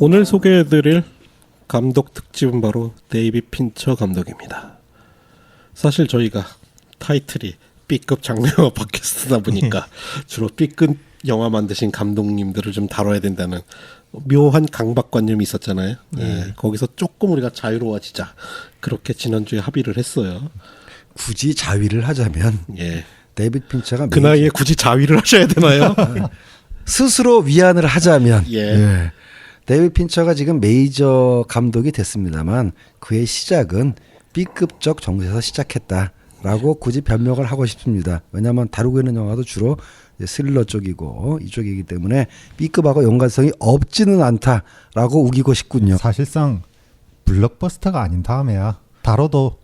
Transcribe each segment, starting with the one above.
오늘 소개해드릴 감독 특집은 바로 데이빗 핀처 감독입니다. 사실 저희가 타이틀이 B급 장르영화 팟캐스트다 보니까 주로 B급 영화 만드신 감독님들을 좀 다뤄야 된다는 묘한 강박관념이 있었잖아요. 예, 거기서 조금 우리가 자유로워지자 그렇게 지난주에 합의를 했어요. 굳이 자위를 하자면 예. 데이빗 핀처가 그 나이에 굳이 자위를 하셔야 되나요? 스스로 위안을 하자면 예. 데이빗 핀처가 지금 메이저 감독이 됐습니다만 그의 시작은 B급적 정세에서 시작했다라고 굳이 변명을 하고 싶습니다. 왜냐하면 다루고 있는 영화도 주로 스릴러 쪽이고 이쪽이기 때문에 B급하고 연관성이 없지는 않다라고 우기고 싶군요. 사실상 블록버스터가 아닌 다음에야 다뤄도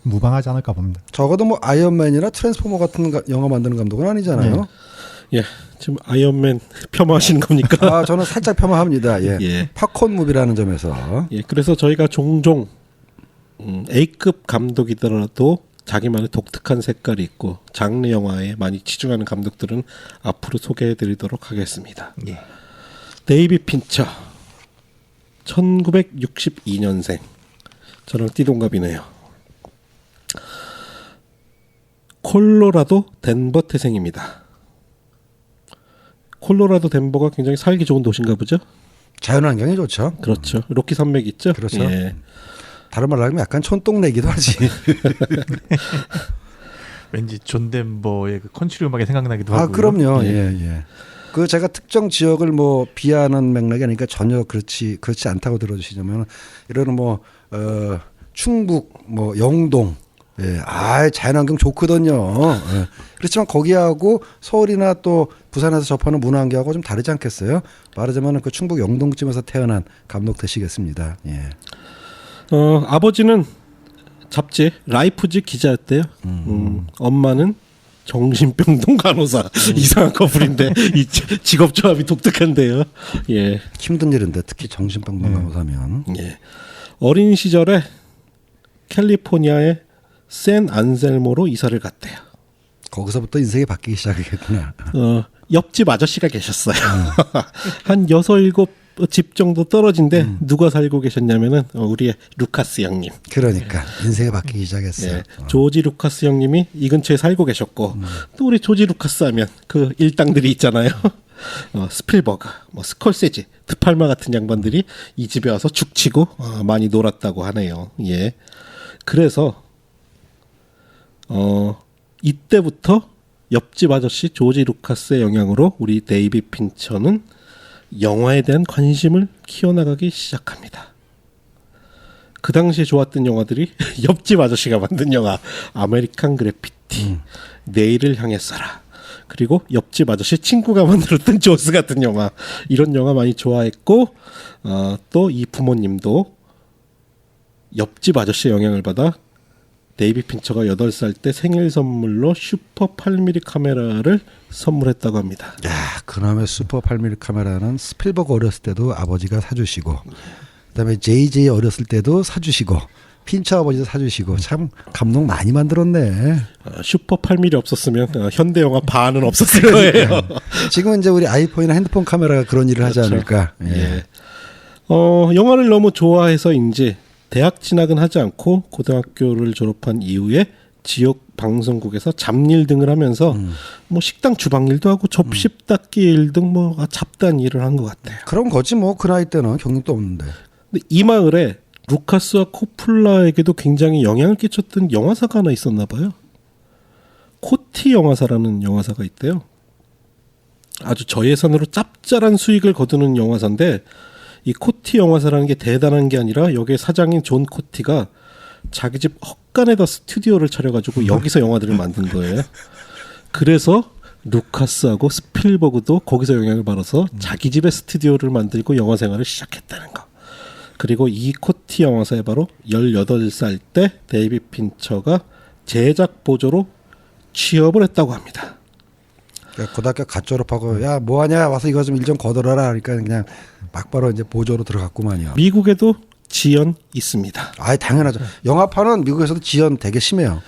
무방하지 않을까 봅니다. 적어도 뭐 아이언맨이나 트랜스포머 같은 영화 만드는 감독은 아니잖아요. 예, 지금 아이언맨 폄하하시는 겁니까? 아, 저는 살짝 폄하합니다. 예. 예. 팝콘 무비라는 점에서. 예, 그래서 저희가 종종 A급 감독이더라도 자기만의 독특한 색깔이 있고 장르 영화에 많이 치중하는 감독들은 앞으로 소개해드리도록 하겠습니다. 예. 데이빗 핀처 1962년생 저랑 띠동갑이네요. 콜로라도 덴버 태생입니다. 콜로라도 덴버가 굉장히 살기 좋은 도시인가 보죠? 자연환경이 좋죠. 그렇죠. 로키 산맥 있죠? 그렇죠. 예. 다른 말로 하면 약간 촌동네기도 하지. 왠지 존 덴버의 그 컨트리 음악이 생각나기도 하고. 아, 그럼요. 예. 그 제가 특정 지역을 뭐 비하하는 맥락이 아니니까 전혀 그렇지 않다고 들어주시자면 이런 뭐 충북 뭐 영동 자연환경 좋거든요. 예. 그렇지만 거기하고 서울이나 또 부산에서 접하는 문화환경하고 좀 다르지 않겠어요? 말하자면 그 충북 영동쯤에서 태어난 감독 되시겠습니다. 예. 아버지는 잡지 라이프지 기자였대요. 엄마는 정신병동 간호사. 이상한 커플인데 이 직업 조합이 독특한데요. 예. 힘든 일인데 특히 정신병동 간호사면. 예. 어린 시절에 캘리포니아의 샌 안셀모로 이사를 갔대요. 거기서부터 인생이 바뀌기 시작했구나. 옆집 아저씨가 계셨어요. 한 6, 7집 정도 떨어진데 누가 살고 계셨냐면은 우리의 루카스 형님. 그러니까 인생이 바뀌기 시작했어요. 네, 조지 루카스 형님이 이 근처에 살고 계셨고 또 우리 조지 루카스 하면 그 일당들이 있잖아요. 스필버그, 뭐 스콜세지, 드팔마 같은 양반들이 이 집에 와서 죽치고 많이 놀았다고 하네요. 예. 그래서 이때부터 옆집 아저씨 조지 루카스의 영향으로 우리 데이빗 핀처는 영화에 대한 관심을 키워나가기 시작합니다. 그 당시에 좋았던 영화들이 옆집 아저씨가 만든 영화 아메리칸 그래피티, 내일을 향해서라, 그리고 옆집 아저씨 친구가 만들었던 조스 같은 영화, 이런 영화 많이 좋아했고 또 이 부모님도 옆집 아저씨의 영향을 받아 데이빗 핀처가 8살 때 생일 선물로 슈퍼 8mm 카메라를 선물했다고 합니다. 야, 그놈의 슈퍼 8mm 카메라는 스필버그 어렸을 때도 아버지가 사주시고, 그다음에 JJ 어렸을 때도 사주시고, 핀처 아버지도 사주시고, 참 감동 많이 만들었네. 슈퍼 8mm 없었으면 현대 영화 반은 없었을 거예요. 지금 이제 우리 아이폰이나 핸드폰 카메라가 그런 일을 하지 그렇죠. 않을까. 예. 예. 영화를 너무 좋아해서인지 대학 진학은 하지 않고 고등학교를 졸업한 이후에 지역 방송국에서 잡일 등을 하면서 뭐 식당 주방 일도 하고 접시 닦기 일 등 뭐 잡다한 일을 한 것 같아요. 그런 거지 뭐 그 나이 때는 경력도 없는데. 근데 이 마을에 루카스와 코플라에게도 굉장히 영향을 끼쳤던 영화사가 하나 있었나 봐요. 코티 영화사라는 영화사가 있대요. 아주 저예산으로 짭짤한 수익을 거두는 영화사인데, 이 코티 영화사라는 게 대단한 게 아니라 여기에 사장인 존 코티가 자기 집 헛간에다 스튜디오를 차려가지고 여기서 영화들을 만든 거예요. 그래서 루카스하고 스필버그도 거기서 영향을 받아서 자기 집에 스튜디오를 만들고 영화 생활을 시작했다는 거. 그리고 이 코티 영화사에 바로 18살 때 데이빗 핀처가 제작 보조로 취업을 했다고 합니다. 그러니까 고등학교 갓 졸업하고 야 뭐하냐 와서 이거 좀 일 좀 거들어라 그러니까 그냥 막바로 이제 보조로 들어갔구만요. 미국에도 지연 있습니다. 아, 당연하죠. 영화판은 미국에서도 지연 되게 심해요.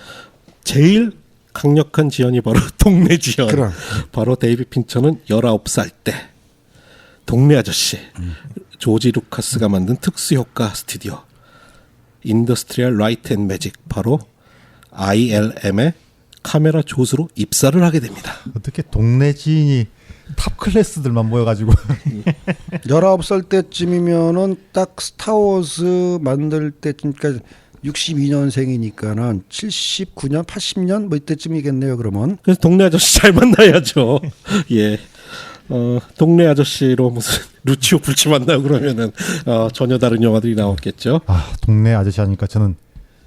제일 강력한 지연이 바로 동네 지연. 그럼. 바로 데이빗 핀처는 19살 때 동네 아저씨 조지 루카스가 만든 특수효과 스튜디오 인더스트리얼 라이트 앤 매직, 바로 ILM의 카메라 조수로 입사를 하게 됩니다. 어떻게 동네 지인이 탑 클래스들만 모여가지고 19살 때쯤이면은 딱 스타워즈 만들 때쯤, 그러니까 62년생이니까는 79년, 80년 뭐 이때쯤이겠네요. 그러면 그래서 동네 아저씨 잘 만나야죠. 예. 동네 아저씨로 무슨 루치오 불치 만나고 그러면은 전혀 다른 영화들이 나왔겠죠. 아 동네 아저씨 하니까 저는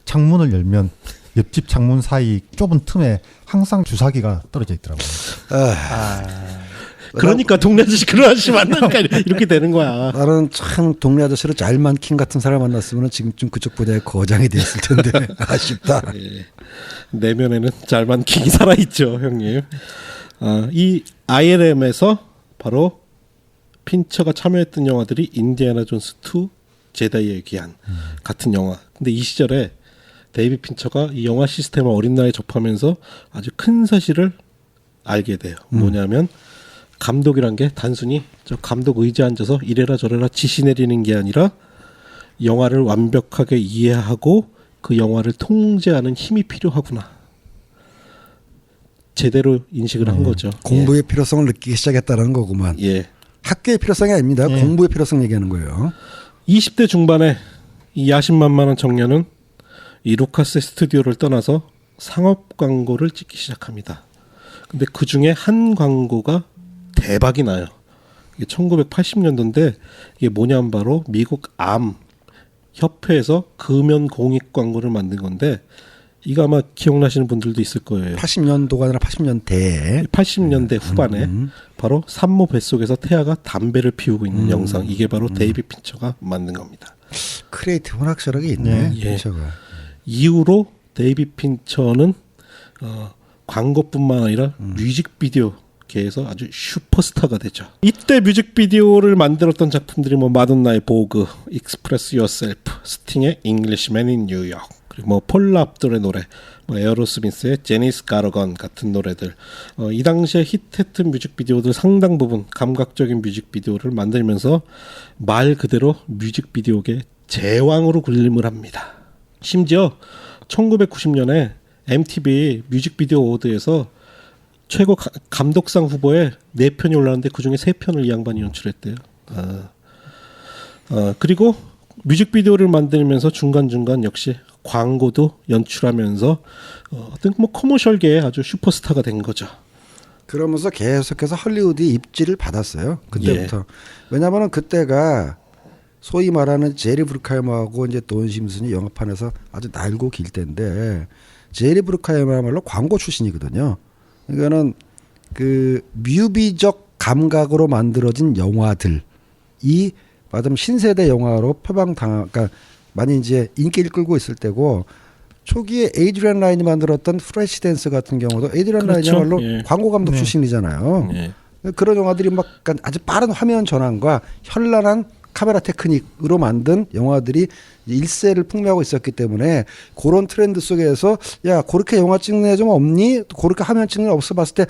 창문을 열면 옆집 창문 사이 좁은 틈에 항상 주사기가 떨어져 있더라고요. 그러니까 동네 아저씨 그런 아저씨 만나니까 이렇게 되는 거야. 나는 참 동네 아저씨로 잘만 킹 같은 사람 만났으면 지금쯤 그쪽 분야의 거장이 됐을 텐데 아쉽다. 예. 내면에는 잘만 킹이 살아있죠, 형님. 이 ILM에서 바로 핀처가 참여했던 영화들이 인디애나 존스 2, 제다이의 귀환 같은 영화. 근데 이 시절에 데이비드 핀처가 이 영화 시스템을 어린 나이에 접하면서 아주 큰 사실을 알게 돼요. 뭐냐면 감독이란 게 단순히 저 감독 의자에 앉아서 이래라 저래라 지시 내리는 게 아니라 영화를 완벽하게 이해하고 그 영화를 통제하는 힘이 필요하구나. 제대로 인식을 한 거죠. 공부의 필요성을 느끼기 시작했다는 거구만. 예. 학교의 필요성이 아닙니다. 공부의 필요성 얘기하는 거예요. 20대 중반에 이 야심만만한 청년은 이 루카스의 스튜디오를 떠나서 상업 광고를 찍기 시작합니다. 근데 그 중에 한 광고가 대박이 나요. 이게 1980년도인데 이게 뭐냐면 바로 미국 암 협회에서 금연 공익 광고를 만든 건데 이거 아마 기억나시는 분들도 있을 거예요. 80년도가 아니라 80년대. 80년대 후반에 바로 산모 뱃속에서 태아가 담배를 피우고 있는 영상, 이게 바로 데이비드 핀처가 만든 겁니다. 크리에이티브 학설하게 있네. 예. 핀처가. 이후로 데이비드 핀처는 광고뿐만 아니라 뮤직비디오 계에서 아주 슈퍼스타가 되죠. 이때 뮤직비디오를 만들었던 작품들이 뭐 마돈나의 보그, 익스프레스 유어셀프, 스팅의 잉글리시맨 인 뉴욕, 그리고 뭐 폴라 압돌의 노래, 뭐 에어로스미스의 제니스 가러건 같은 노래들. 이 당시에 히트했던 뮤직비디오들 상당 부분 감각적인 뮤직비디오를 만들면서 말 그대로 뮤직비디오계 제왕으로 군림을 합니다. 심지어 1990년에 MTV 뮤직비디오 어워드에서 최고 감독상 후보에 4편이 올랐는데 그중에 3편을 이 양반이 연출했대요. 그리고 뮤직비디오를 만들면서 중간중간 역시 광고도 연출하면서 어떤 뭐 커머셜계의 아주 슈퍼스타가 된 거죠. 그러면서 계속해서 헐리우드의 입지를 받았어요. 그때부터. 왜냐하면 그때가 소위 말하는 제리 브루카이머하고 이제 돈 심슨이 영화판에서 아주 날고 길 때인데 제리 브루카이머야말로 광고 출신이거든요. 그러니까는 그 뮤비적 감각으로 만들어진 영화들이 마침 신세대 영화로 표방당, 그러니까 많이 이제 인기를 끌고 있을 때고 초기에 에이드리안 라인이 만들었던 프레시 댄스 같은 경우도 에이드리안 그렇죠. 라인이야말로 예. 광고 감독 출신이잖아요. 예. 그런 영화들이 막 아주 빠른 화면 전환과 현란한 카메라 테크닉으로 만든 영화들이 일세를 풍미하고 있었기 때문에 그런 트렌드 속에서 야 그렇게 영화 찍는 애 좀 없니? 그렇게 화면 찍는 애 없어 봤을 때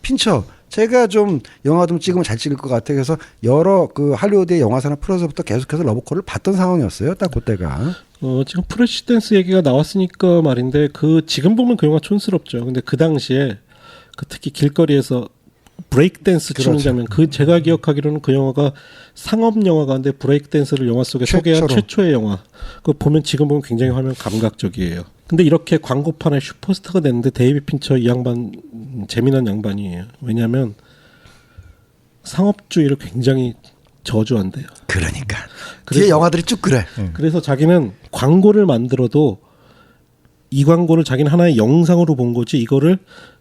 핀처 제가 좀 영화 좀 찍으면 잘 찍을 것 같아. 그래서 여러 그 할리우드의 영화사나 프로에서부터 계속해서 러브콜을 받던 상황이었어요. 딱 그때가. 지금 프레시 댄스 얘기가 나왔으니까 말인데 지금 보면 그 영화 촌스럽죠. 근데 그 당시에 특히 길거리에서 브레이크 댄스 추는 그렇죠. 장면, 제가 기억하기로는 그 영화가 상업 영화가인데 브레이크 댄스를 영화 속에 소개한 최초의 영화. 지금 보면 굉장히 화면 감각적이에요. 근데 이렇게 광고판에 슈퍼스타가 됐는데 데이비드 핀처 이 양반 재미난 양반이에요. 왜냐하면 상업주의를 굉장히 저주한대요. 그러니까 뒤에 영화들이 쭉 그래. 그래서 자기는 광고를 만들어도 이 광고를 자기는 하나의 영상으로 본 거지 이거를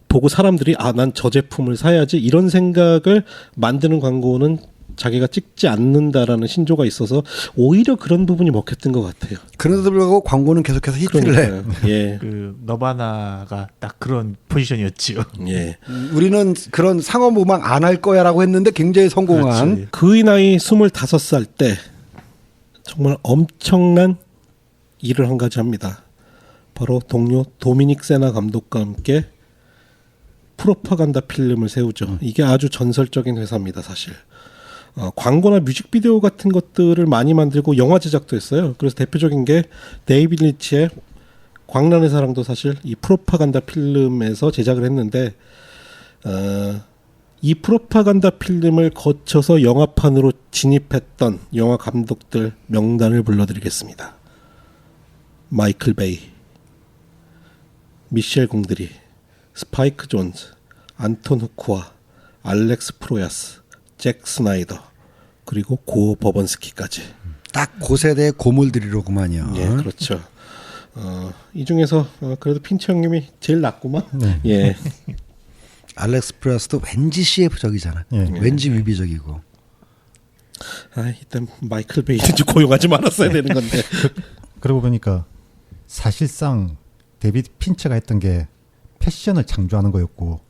보고 사람들이 난 저 제품을 사야지 이런 생각을 만드는 광고는 자기가 찍지 않는다라는 신조가 있어서 오히려 그런 부분이 먹혔던 것 같아요. 그런데도 불구하고 광고는 계속해서 히트를 해. 예. 그 너바나가 딱 그런 포지션이었지요. 예. 우리는 그런 상업 음악 안 할 거야라고 했는데 굉장히 성공한. 그렇지. 그의 나이 25살 때 정말 엄청난 일을 한 가지 합니다. 바로 동료 도미닉 세나 감독과 함께 프로파간다 필름을 세우죠. 이게 아주 전설적인 회사입니다, 사실. 광고나 뮤직비디오 같은 것들을 많이 만들고 영화 제작도 했어요. 그래서 대표적인 게 데이비드 린치의 광란의 사랑도 사실 이 프로파간다 필름에서 제작을 했는데 이 프로파간다 필름을 거쳐서 영화판으로 진입했던 영화 감독들 명단을 불러드리겠습니다. 마이클 베이, 미셸 공드리, 스파이크 존즈, 안톤 후쿠아, 알렉스 프로야스, 잭 스나이더, 그리고 고 버번스키까지. 딱 고세대의 고물들이로구만요. 예, 그렇죠. 이 중에서 그래도 핀치 형님이 제일 낫구만. 예. 알렉스 프라스도 왠지 CF적이잖아. 예. 왠지 위비적이고. 일단 마이클 베이는 좀 고용하지 말았어야 되는 건데. 그러고 보니까 사실상 데이비드 핀처가 했던 게 패션을 창조하는 거였고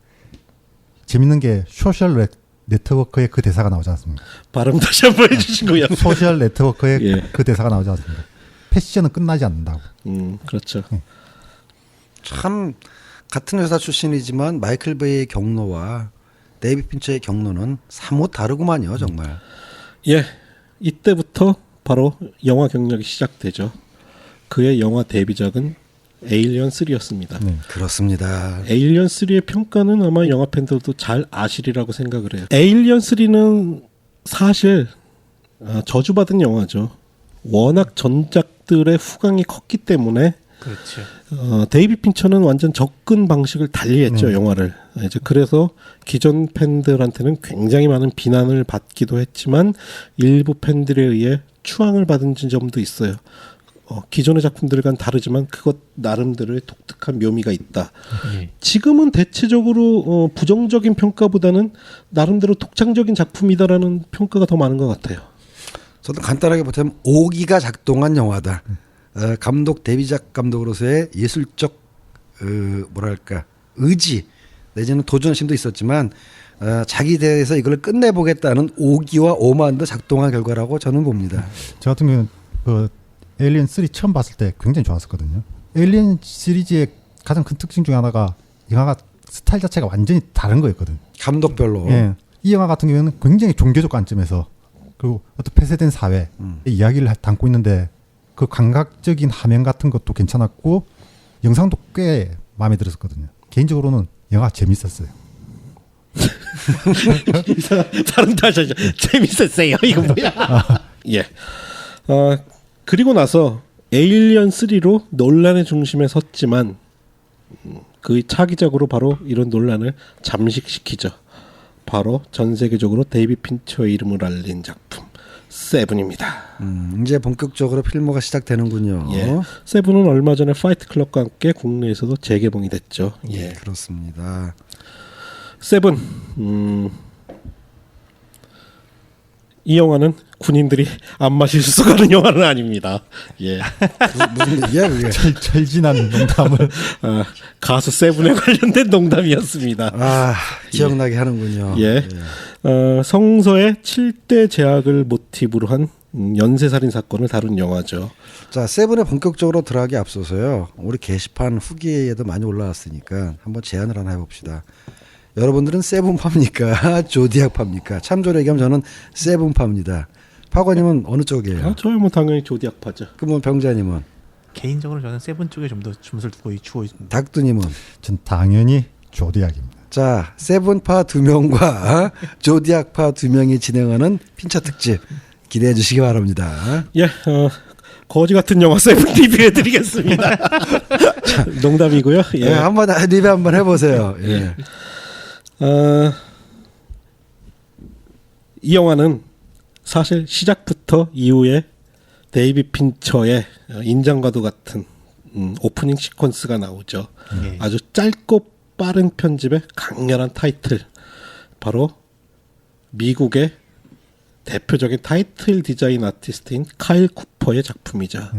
재밌는 게 소셜 네트워크의 그 대사가 나오지 않습니까? 발음 다시 한번 해주신 거야. 소셜 네트워크의 예. 그 대사가 나오지 않습니까? 패션은 끝나지 않는다고. 그렇죠. 참 같은 회사 출신이지만 마이클 베이의 경로와 데이비드 핀처의 경로는 사뭇 다르구만요, 정말. 예, 이때부터 바로 영화 경력이 시작되죠. 그의 영화 데뷔작은 에일리언 3였습니다. 그렇습니다. 에일리언 3의 평가는 아마 영화 팬들도 잘 아시리라고 생각을 해요. 에일리언 3는 사실 저주받은 영화죠. 워낙 전작들의 후광이 컸기 때문에 그렇죠. 데이비드 핀처는 완전 접근 방식을 달리했죠, 영화를. 이제 그래서 기존 팬들한테는 굉장히 많은 비난을 받기도 했지만 일부 팬들에 의해 추앙을 받은 점도 있어요. 기존의 작품들과는 다르지만 그것 나름대로의 독특한 묘미가 있다. 예. 지금은 대체적으로 부정적인 평가보다는 나름대로 독창적인 작품이다라는 평가가 더 많은 것 같아요. 저도 간단하게 보자면 오기가 작동한 영화다. 감독 데뷔작 감독으로서의 예술적 뭐랄까 의지 내지는 도전심도 있었지만 자기 대해서 이걸 끝내보겠다는 오기와 오만도 작동한 결과라고 저는 봅니다. 저 같은 경우는 그 에일리언 3 처음 봤을 때 굉장히 좋았었거든요. 에일리언 시리즈의 가장 큰 특징 중에 하나가 영화가 스타일 자체가 완전히 다른 거였거든. 감독별로. 예. 이 영화 같은 경우는 굉장히 종교적 관점에서 그리고 어떤 폐쇄된 사회의 이야기를 담고 있는데 그 감각적인 화면 같은 것도 괜찮았고 영상도 꽤 마음에 들었었거든요. 개인적으로는 영화가 재밌었어요. 다른 다시 재밌었어요. 이거 뭐야? 예. 그리고 나서 에일리언 3로 논란의 중심에 섰지만 그 차기작으로 바로 이런 논란을 잠식시키죠. 바로 전 세계적으로 데이비드 핀처의 이름을 알린 작품 세븐입니다. 이제 본격적으로 필모가 시작되는군요. 예. 세븐은 얼마 전에 파이트 클럽과 함께 국내에서도 재개봉이 됐죠. 예, 그렇습니다. 세븐 이 영화는 군인들이 안 마실 수 가는 영화는 아닙니다. 예. 무슨 얘기야 그게? 철진한 농담을 가수 세븐에 관련된 농담이었습니다. 기억나게 하는군요. 예. 성서의 7대 제약을 모티브로 한 연쇄살인 사건을 다룬 영화죠. 자, 세븐에 본격적으로 들어가기 앞서서요. 우리 게시판 후기에도 많이 올라왔으니까 한번 제안을 하나 해봅시다. 여러분들은 세븐파입니까? 조디악파입니까? 참조를 얘기하면 저는 세븐파입니다. 파고님은 어느 쪽이에요? 저야 뭐 당연히 조디악파죠. 그러면 병자님은? 개인적으로 저는 세븐 쪽에 좀 더 점수를 주고 있습니다. 닥두님은? 전 당연히 조디악입니다. 자, 세븐파 2명과 조디악파 2명이 진행하는 핀처 특집 기대해 주시기 바랍니다. 예, 거지 같은 영화 세븐 리뷰해드리겠습니다. 농담이고요. 예. 네, 한번 리뷰 한번 해보세요. 예. 이 영화는 사실 시작부터 이후에 데이비드 핀처의 인장과도 같은 오프닝 시퀀스가 나오죠. 예. 아주 짧고 빠른 편집의 강렬한 타이틀, 바로 미국의 대표적인 타이틀 디자인 아티스트인 카일 쿠퍼의 작품이자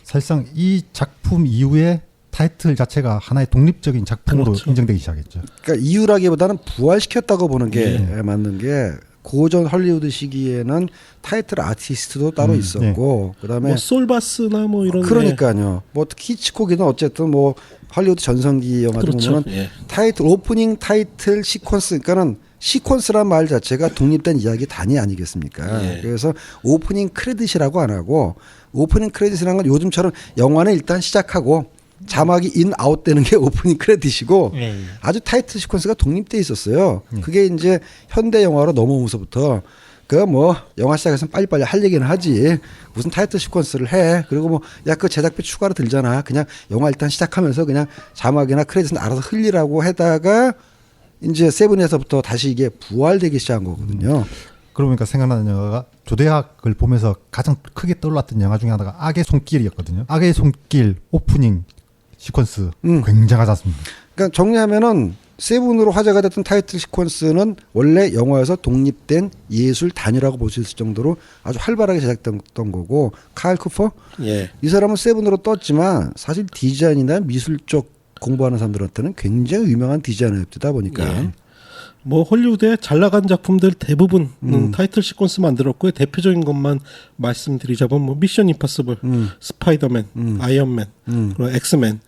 사실상 이 작품 이후에 타이틀 자체가 하나의 독립적인 작품으로 그렇죠. 인정되기 시작했죠. 그러니까 이유라기보다는 부활시켰다고 보는 게 맞는 게 고전 헐리우드 시기에는 타이틀 아티스트도 따로 있었고 그다음에 뭐 솔바스나 뭐 이런 그러니까요. 뭐 특히 히치콕이든 어쨌든 뭐 헐리우드 전성기 영화들 그렇죠. 보면은 예. 타이틀 오프닝 타이틀 시퀀스 그러니까는 시퀀스란 말 자체가 독립된 이야기 단위 아니겠습니까? 예. 그래서 오프닝 크레딧이라고 안 하고 오프닝 크레딧이라는 건 요즘처럼 영화는 일단 시작하고 자막이 인 아웃 되는 게 오프닝 크레딧이고 예. 아주 타이틀 시퀀스가 독립돼 있었어요. 그게 이제 현대 영화로 넘어오면서부터 그 뭐 영화 시작해서 빨리빨리 할 얘기는 하지 무슨 타이틀 시퀀스를 해. 그리고 뭐 야 그 제작비 추가로 들잖아. 그냥 영화 일단 시작하면서 그냥 자막이나 크레딧은 알아서 흘리라고 하다가 이제 세븐에서부터 다시 이게 부활되기 시작한 거거든요. 그러니까 생각나는 영화가 조대학을 보면서 가장 크게 떠올랐던 영화 중에 하나가 악의 손길이었거든요. 악의 손길 오프닝 시퀀스 굉장하지 않습니까? 그러니까 정리하면은 세븐으로 화제가 됐던 타이틀 시퀀스는 원래 영화에서 독립된 예술 단위라고 볼 수 있을 정도로 아주 활발하게 제작됐던 거고 카일 쿠퍼 예. 이 사람은 세븐으로 떴지만 사실 디자인이나 미술 쪽 공부하는 사람들한테는 굉장히 유명한 디자이너였다 보니까 예. 뭐 헐리우드의 잘 나간 작품들 대부분은 타이틀 시퀀스 만들었고요. 대표적인 것만 말씀드리자면 뭐 미션 임파서블, 스파이더맨, 아이언맨, 그리고 엑스맨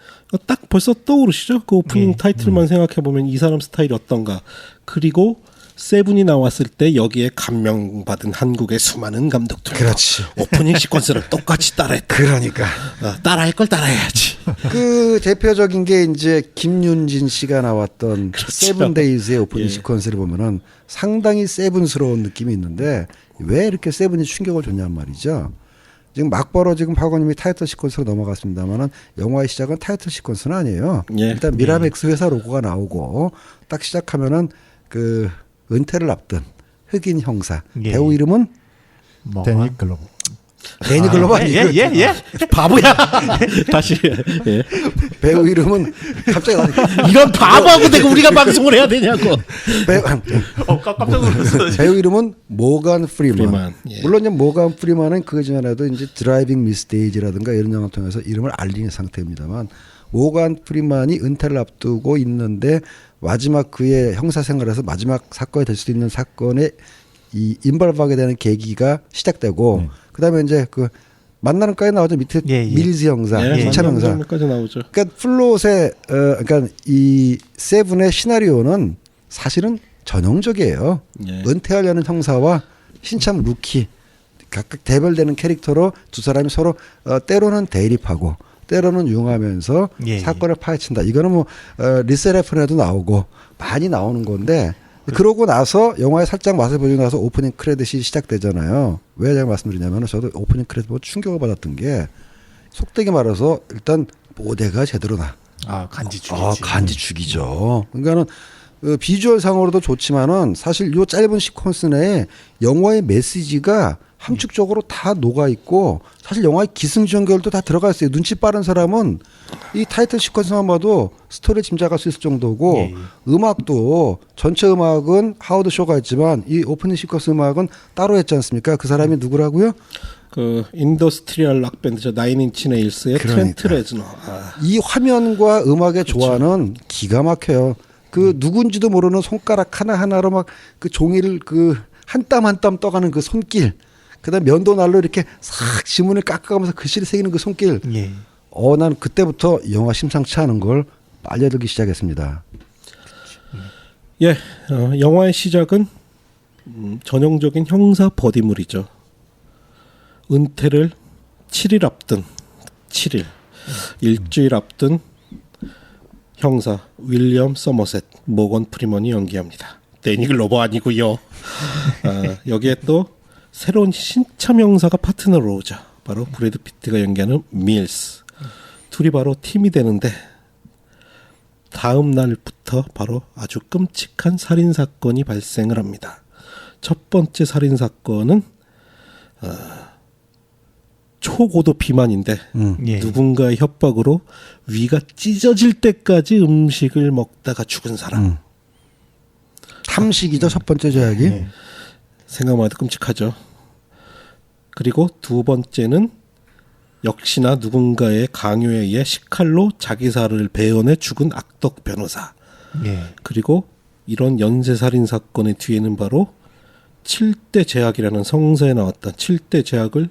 딱 벌써 떠오르시죠? 그 오프닝 타이틀만 생각해 보면 이 사람 스타일이 어떤가. 그리고 세븐이 나왔을 때 여기에 감명받은 한국의 수많은 감독들 그렇지. 오프닝 시퀀스를 똑같이 따라했다. 그러니까 따라할 걸 따라해야지. 그 대표적인 게 이제 김윤진 씨가 나왔던 그렇죠. 세븐데이즈의 오프닝 예. 시퀀스를 보면은 상당히 세븐스러운 느낌이 있는데 왜 이렇게 세븐이 충격을 줬냔 말이죠. 지금 막바로 지금 박원님이 타이틀 시퀀스로 넘어갔습니다만은 영화의 시작은 타이틀 시퀀스는 아니에요. 예. 일단 미라맥스 회사 로고가 나오고 딱 시작하면은 그 은퇴를 앞둔 흑인 형사 예. 배우 이름은 뭐 데니 글로버. 데니 글로버 아니고 예예예. 바보야. 다시. 예. 배우 이름은 갑자기 이런 바보하고 내가 우리가 방송을 해야 되냐고. 깜짝 놀랐어. 배우 이름은 모간 프리만. 프리만, 예. 물론 이제 모간 프리만은 그 전에도 이제 드라이빙 미스 데이지라든가 이런 영화 통해서 이름을 알린 상태입니다만 모간 프리만이 은퇴를 앞두고 있는데 마지막 그의 형사 생활에서 마지막 사건이 될 수도 있는 사건에 이 인벌브하게 되는 계기가 시작되고 그다음에 이제 그 만나는 까지 나오죠. 밑에 예, 예. 밀즈 형사, 예, 신참 형사. 까지 나오죠. 그러니까 플롯의 그러니까 이 세븐의 시나리오는 사실은 전형적이에요. 예. 은퇴하려는 형사와 신참 루키 각각 대별되는 캐릭터로 두 사람이 서로 때로는 대립하고 때로는 융하면서 예, 사건을 파헤친다. 이거는 뭐 리세레프에도 나오고 많이 나오는 건데 그러고 나서 영화에 살짝 맛을 보여주고 나서 오프닝 크레딧이 시작되잖아요. 왜 제가 말씀드리냐면 저도 오프닝 크레딧 보고 충격을 받았던 게 속되게 말해서 일단 모대가 제대로 나. 아 간지 죽이지. 간지 죽이죠. 그러니까는 비주얼 상으로도 좋지만은 사실 요 짧은 시퀀스 내에 영화의 메시지가 함축적으로 다 녹아 있고 사실 영화의 기승전결도 다 들어가 있어요. 눈치 빠른 사람은 이 타이틀 시퀀스만 봐도 스토리를 짐작할 수 있을 정도고 예. 음악도 전체 음악은 하워드 쇼가 했지만 이 오프닝 시퀀스 음악은 따로 했지 않습니까? 그 사람이 누구라고요? 그 인더스트리얼 락 밴드죠. 나인인치 네일스의 그러니까. 트렌트 레즈너. 아, 이 화면과 음악의 조화는 기가 막혀요. 그 누군지도 모르는 손가락 하나하나로 막 그 종이를 그 한 땀 한 땀 떠가는 그 손길. 그다음 면도 날로 이렇게 싹 지문을 깎아가면서 글씨를 새기는 그 손길. 예. 난 그때부터 영화 심상치 않은 걸 빨려들기 시작했습니다. 예, 영화의 시작은 전형적인 형사 버디물이죠. 은퇴를 7일 앞둔 7일 일주일 앞둔 형사 윌리엄 서머셋 모건 프리먼이 연기합니다. 데니 글로버 아니고요. 여기에 또 새로운 신참 형사가 파트너로 오죠. 바로 브래드 피트가 연기하는 밀스. 둘이 바로 팀이 되는데 다음 날부터 바로 아주 끔찍한 살인 사건이 발생을 합니다. 첫 번째 살인 사건은 초고도 비만인데 예. 누군가의 협박으로 위가 찢어질 때까지 음식을 먹다가 죽은 사람. 탐식이죠, 첫 번째 제약이. 예. 생각만 해도 끔찍하죠. 그리고 두 번째는 역시나 누군가의 강요에 의해 식칼로 자기 살을 베어내 죽은 악덕 변호사. 예. 그리고 이런 연쇄살인 사건의 뒤에는 바로 7대 제약이라는 성서에 나왔던 7대 제약을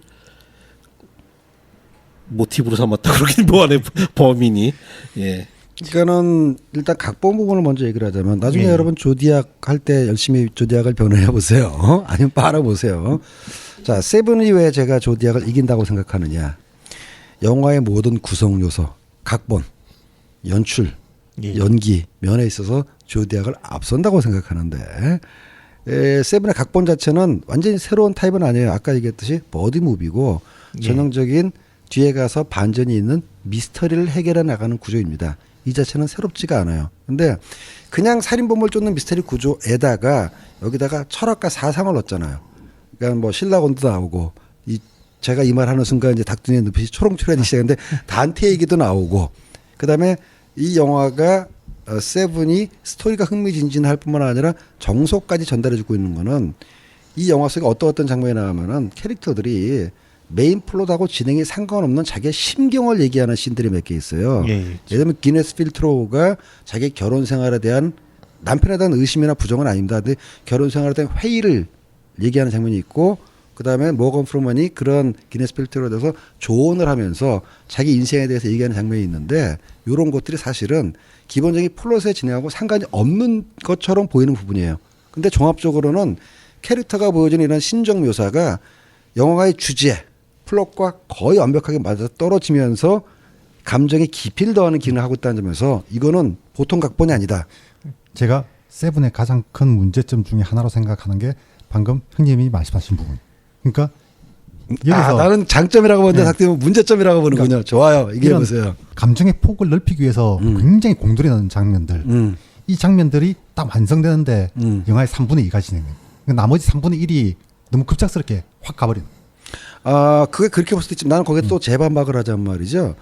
모티브로 삼았다 그러긴 뭐하네 범인이. 예. 그러니까는 일단 각본 부분을 먼저 얘기를 하자면 나중에 예. 여러분 조디악 할 때 열심히 조디악을 변호해 보세요. 아니면 빨아보세요. 자, 세븐이 왜 제가 조디악을 이긴다고 생각하느냐. 영화의 모든 구성 요소, 각본, 연출, 예. 연기 면에 있어서 조디악을 앞선다고 생각하는데 세븐의 각본 자체는 완전히 새로운 타입은 아니에요. 아까 얘기했듯이 버디무비고 예. 전형적인 뒤에 가서 반전이 있는 미스터리를 해결해 나가는 구조입니다. 이 자체는 새롭지가 않아요. 근데 그냥 살인범을 쫓는 미스터리 구조에다가 여기다가 철학과 사상을 넣었잖아요. 그러니까 뭐 신라곤도 나오고 제가 이 말 하는 순간 이제 닥터니의 눈빛이 초롱초롱하기 시작했는데 단테 얘기도 나오고 그다음에 이 영화가 세븐이 스토리가 흥미진진할 뿐만 아니라 정서까지 전달해주고 있는 거는 이 영화 속에 어떤 장면이 나오면은 캐릭터들이 메인 플롯하고 진행이 상관없는 자기의 심경을 얘기하는 씬들이 몇 개 있어요. 예. 예를 들면 기네스 필트로우가 자기 결혼 생활에 대한 남편에 대한 의심이나 부정은 아닙니다. 근데 결혼 생활에 대한 회의를 얘기하는 장면이 있고 그다음에 모건 프로먼이 그런 기네스 필트로에 대해서 조언을 하면서 자기 인생에 대해서 얘기하는 장면이 있는데 이런 것들이 사실은 기본적인 플롯에 진행하고 상관이 없는 것처럼 보이는 부분이에요. 근데 종합적으로는 캐릭터가 보여주는 이런 신정 묘사가 영화의 주제, 플롯과 거의 완벽하게 맞아 떨어지면서 감정의 깊이를 더하는 기능을 하고 있다는 점에서 이거는 보통 각본이 아니다. 제가 세븐의 가장 큰 문제점 중에 하나로 생각하는 게 방금 형님이 말씀하신 부분. 그러니까 여기서 나는 장점이라고 보는데 네. 닥터님은 문제점이라고 보는군요. 좋아요. 얘기해 보세요. 감정의 폭을 넓히기 위해서 굉장히 공들이 나는 장면들. 이 장면들이 딱 완성되는데 영화의 3분의 2가 진행돼요. 그러니까 나머지 3분의 1이 너무 급작스럽게 확 가버리는. 그게 그렇게 볼 수도 있지만 나는 거기에 또 재반박을 하자면 말이죠.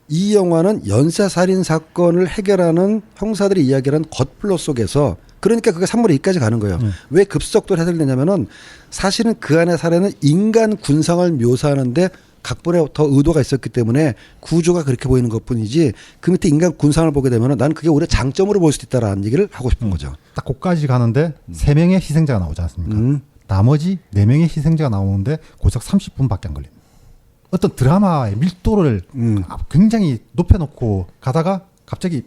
이 영화는 연쇄살인 사건을 해결하는 형사들이 이야기하는 겉플롯 속에서 그러니까 그게 3분의 2까지 가는 거예요. 왜 급속도로 해석되냐면은 사실은 그 안에 살아있는 인간 군상을 묘사하는데 각본에 더 의도가 있었기 때문에 구조가 그렇게 보이는 것뿐이지 그 밑에 인간 군상을 보게 되면은 나는 그게 오히려 장점으로 볼 수도 있다라는 얘기를 하고 싶은 거죠. 딱 거기까지 가는데 3명의 희생자가 나오지 않습니까? 나머지 4명의 희생자가 나오는데 고작 30분밖에 안 걸립니다. 어떤 드라마의 밀도를 굉장히 높여놓고 가다가 갑자기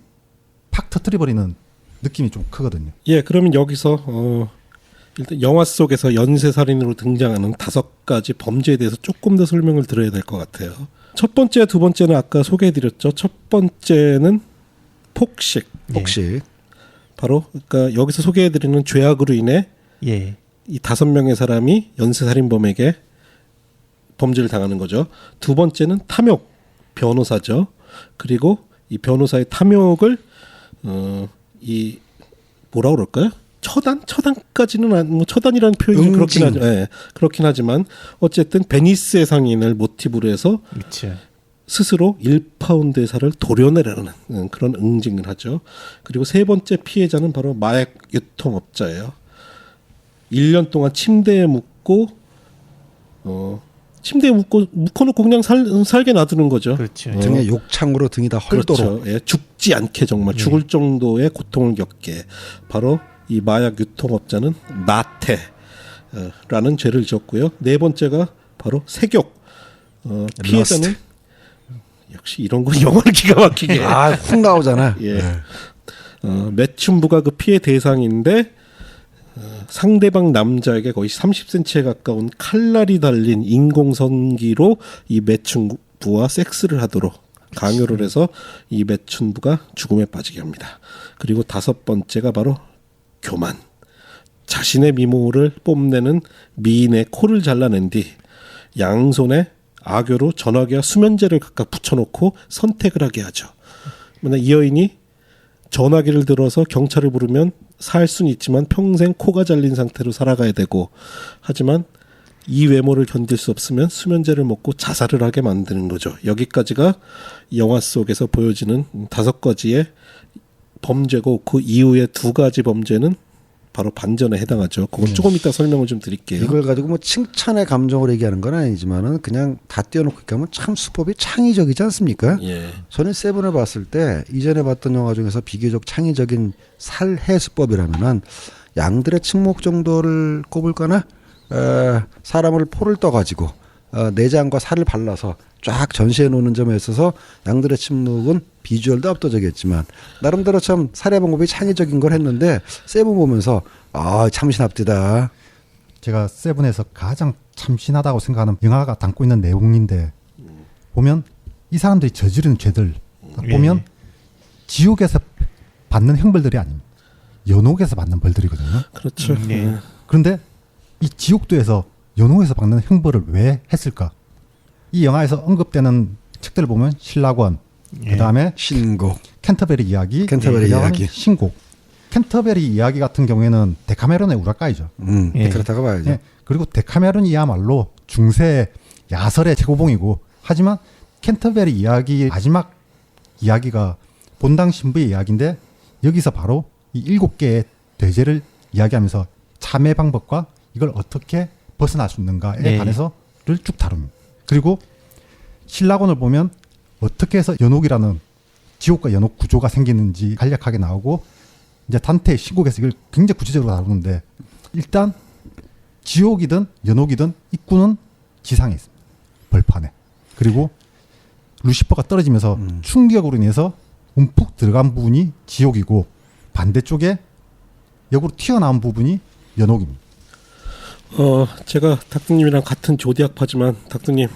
팍 터뜨려버리는 느낌이 좀 크거든요. 예, 그러면 여기서 일단 영화 속에서 연쇄살인으로 등장하는 5가지 범죄에 대해서 조금 더 설명을 드려야 될 것 같아요. 첫 번째, 두 번째는 아까 소개해드렸죠. 첫 번째는 폭식. 혹시 바로 그러니까 여기서 소개해드리는 죄악으로 인해 예. 이 5명의 사람이 연쇄살인범에게 범죄를 당하는 거죠. 두 번째는 탐욕, 변호사죠. 그리고 이 변호사의 탐욕을 이 뭐라 그럴까요? 처단까지는 뭐 처단이라는 표현이 그렇긴 하죠. 예, 그렇긴 하지만 어쨌든 베니스의 상인을 모티브로 해서 그렇죠. 스스로 1파운드의 살을 도려내려는 그런 응징을 하죠. 그리고 세 번째 피해자는 바로 마약 유통업자예요. 1년 동안 침대에 묵고 묶어놓고 그냥 살게 놔두는 거죠. 그렇죠. 등에 욕창으로 등이 다 헐도록. 그렇죠. 예, 죽지 않게 정말 죽을 정도의 고통을 겪게 바로 이 마약 유통업자는 나태라는 죄를 지었고요. 네 번째가 바로 세격. 피해자는 역시 이런 건 영어를 기가 막히게. 훅 나오잖아. 예. 매춘부가 그 피해 대상인데 상대방 남자에게 거의 30cm에 가까운 칼날이 달린 인공선기로 이 매춘부와 섹스를 하도록 강요를 해서 이 매춘부가 죽음에 빠지게 합니다. 그리고 5번째가 바로 교만. 자신의 미모를 뽐내는 미인의 코를 잘라낸 뒤 양손에 악교로 전화기와 수면제를 각각 붙여놓고 선택을 하게 하죠. 만약 이 여인이 전화기를 들어서 경찰을 부르면 살 수는 있지만 평생 코가 잘린 상태로 살아가야 되고 하지만 이 외모를 견딜 수 없으면 수면제를 먹고 자살을 하게 만드는 거죠. 여기까지가 영화 속에서 보여지는 5가지의 범죄고 그 이후에 2가지 범죄는 바로 반전에 해당하죠. 그건 조금 이따 설명을 좀 드릴게요. 이걸 가지고 뭐 칭찬의 감정으로 얘기하는 건 아니지만은 그냥 다 띄워놓고 이렇게 하면 참 수법이 창의적이지 않습니까? 예. 저는 세븐을 봤을 때 이전에 봤던 영화 중에서 비교적 창의적인 살해 수법이라면은 양들의 침묵 정도를 꼽을까나? 사람을 포를 떠가지고 내장과 살을 발라서 쫙 전시해 놓는 점에 있어서 양들의 침묵은 비주얼도 압도적이었지만 나름대로 참 살해 방법이 창의적인 걸 했는데 세븐 보면서 참신합디다. 제가 세븐에서 가장 참신하다고 생각하는 영화가 담고 있는 내용인데 보면 이 사람들이 저지른 죄들 보면 지옥에서 받는 형벌들이 아닙니다. 연옥에서 받는 벌들이거든요. 그렇죠. 예. 그런데 이 지옥도에서 연옥에서 받는 형벌을 왜 했을까? 이 영화에서 언급되는 책들을 보면 신라권, 그다음에 신곡, 캔터베리 이야기, 캔터베리 이야기. 신곡. 캔터베리 이야기 같은 경우에는 데카메론의 우라카이죠. 예. 그렇다고 봐야죠. 예. 그리고 데카메론이야말로 중세 야설의 최고봉이고 하지만 캔터베리 이야기 마지막 이야기가 본당 신부의 이야기인데 여기서 바로 이 7개의 대죄를 이야기하면서 참회 방법과 이걸 어떻게 벗어날 수 있는가에 네. 관해서를 쭉 다룹니다. 그리고 신라곤을 보면 어떻게 해서 연옥이라는 지옥과 연옥 구조가 생기는지 간략하게 나오고 이제 단테의 신곡에서 이걸 굉장히 구체적으로 다루는데 일단 지옥이든 연옥이든 입구는 지상에 있습니다. 벌판에. 그리고 루시퍼가 떨어지면서 충격으로 인해서 움푹 들어간 부분이 지옥이고 반대쪽에 역으로 튀어나온 부분이 연옥입니다. 제가 닥터님이랑 같은 조디악파지만 닥터님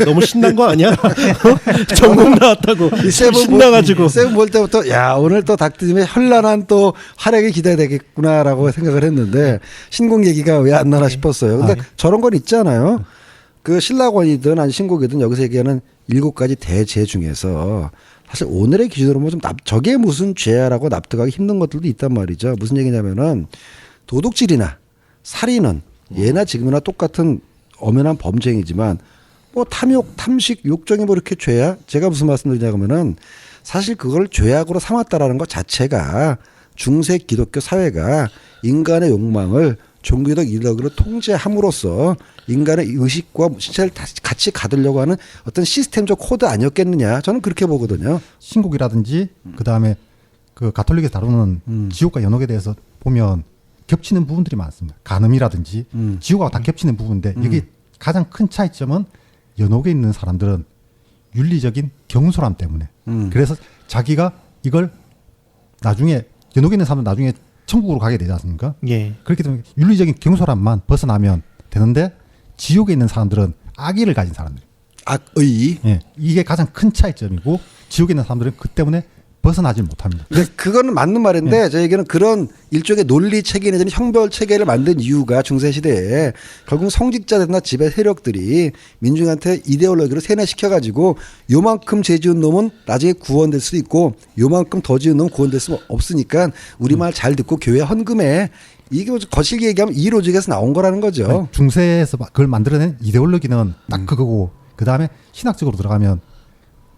너무 신난 거 아니야? 전공 나왔다고 신나가지고 세븐 볼 때부터 야 오늘 또 닥터님의 현란한 또 활약이 기대되겠구나라고 생각을 했는데 신곡 얘기가 왜 안 나나 싶었어요. 근데 저런 건 있잖아요. 그 신라권이든 아니 신곡이든 여기서 얘기하는 7가지 대죄 중에서 사실 오늘의 기준으로 뭐 좀 저게 무슨 죄야라고 납득하기 힘든 것들도 있단 말이죠. 무슨 얘기냐면은 도둑질이나 살인은 예나 지금이나 똑같은 엄연한 범죄이지만 뭐 탐욕, 탐식, 욕정이 뭐 이렇게 죄야? 제가 무슨 말씀드리냐면은 사실 그걸 죄악으로 삼았다라는 것 자체가 중세 기독교 사회가 인간의 욕망을 종교적 이덕으로 통제함으로써 인간의 의식과 신체를 같이 가두려고 하는 어떤 시스템적 코드 아니었겠느냐 저는 그렇게 보거든요. 신곡이라든지 그다음에 그 가톨릭에서 다루는 지옥과 연옥에 대해서 보면 겹치는 부분들이 많습니다. 간음이라든지 지옥하고 다 겹치는 부분인데 여기 가장 큰 차이점은 연옥에 있는 사람들은 윤리적인 경솔함 때문에 그래서 자기가 이걸 나중에 연옥에 있는 사람은 나중에 천국으로 가게 되지 않습니까? 예. 그렇기 때문에 윤리적인 경솔함만 벗어나면 되는데 지옥에 있는 사람들은 악의를 가진 사람들. 악의. 예, 이게 가장 큰 차이점이고 지옥에 있는 사람들은 그 때문에 벗어나질 못합니다. 근데 그거는 맞는 말인데 저에게는 그런 일종의 논리 체계 내지는 형벌 체계를 만든 이유가 중세 시대에 결국 성직자들이나 지배 세력들이 민중한테 이데올로기로 세뇌시켜가지고 요만큼 죄 지은 놈은 나중에 구원될 수도 있고 요만큼 더 지은 놈은 구원될 수 없으니까 우리 말 잘 듣고 교회 헌금해. 이게 거칠게 얘기하면 이 로직에서 나온 거라는 거죠. 중세에서 그걸 만들어낸 이데올로기는 딱 그거고 그 다음에 신학적으로 들어가면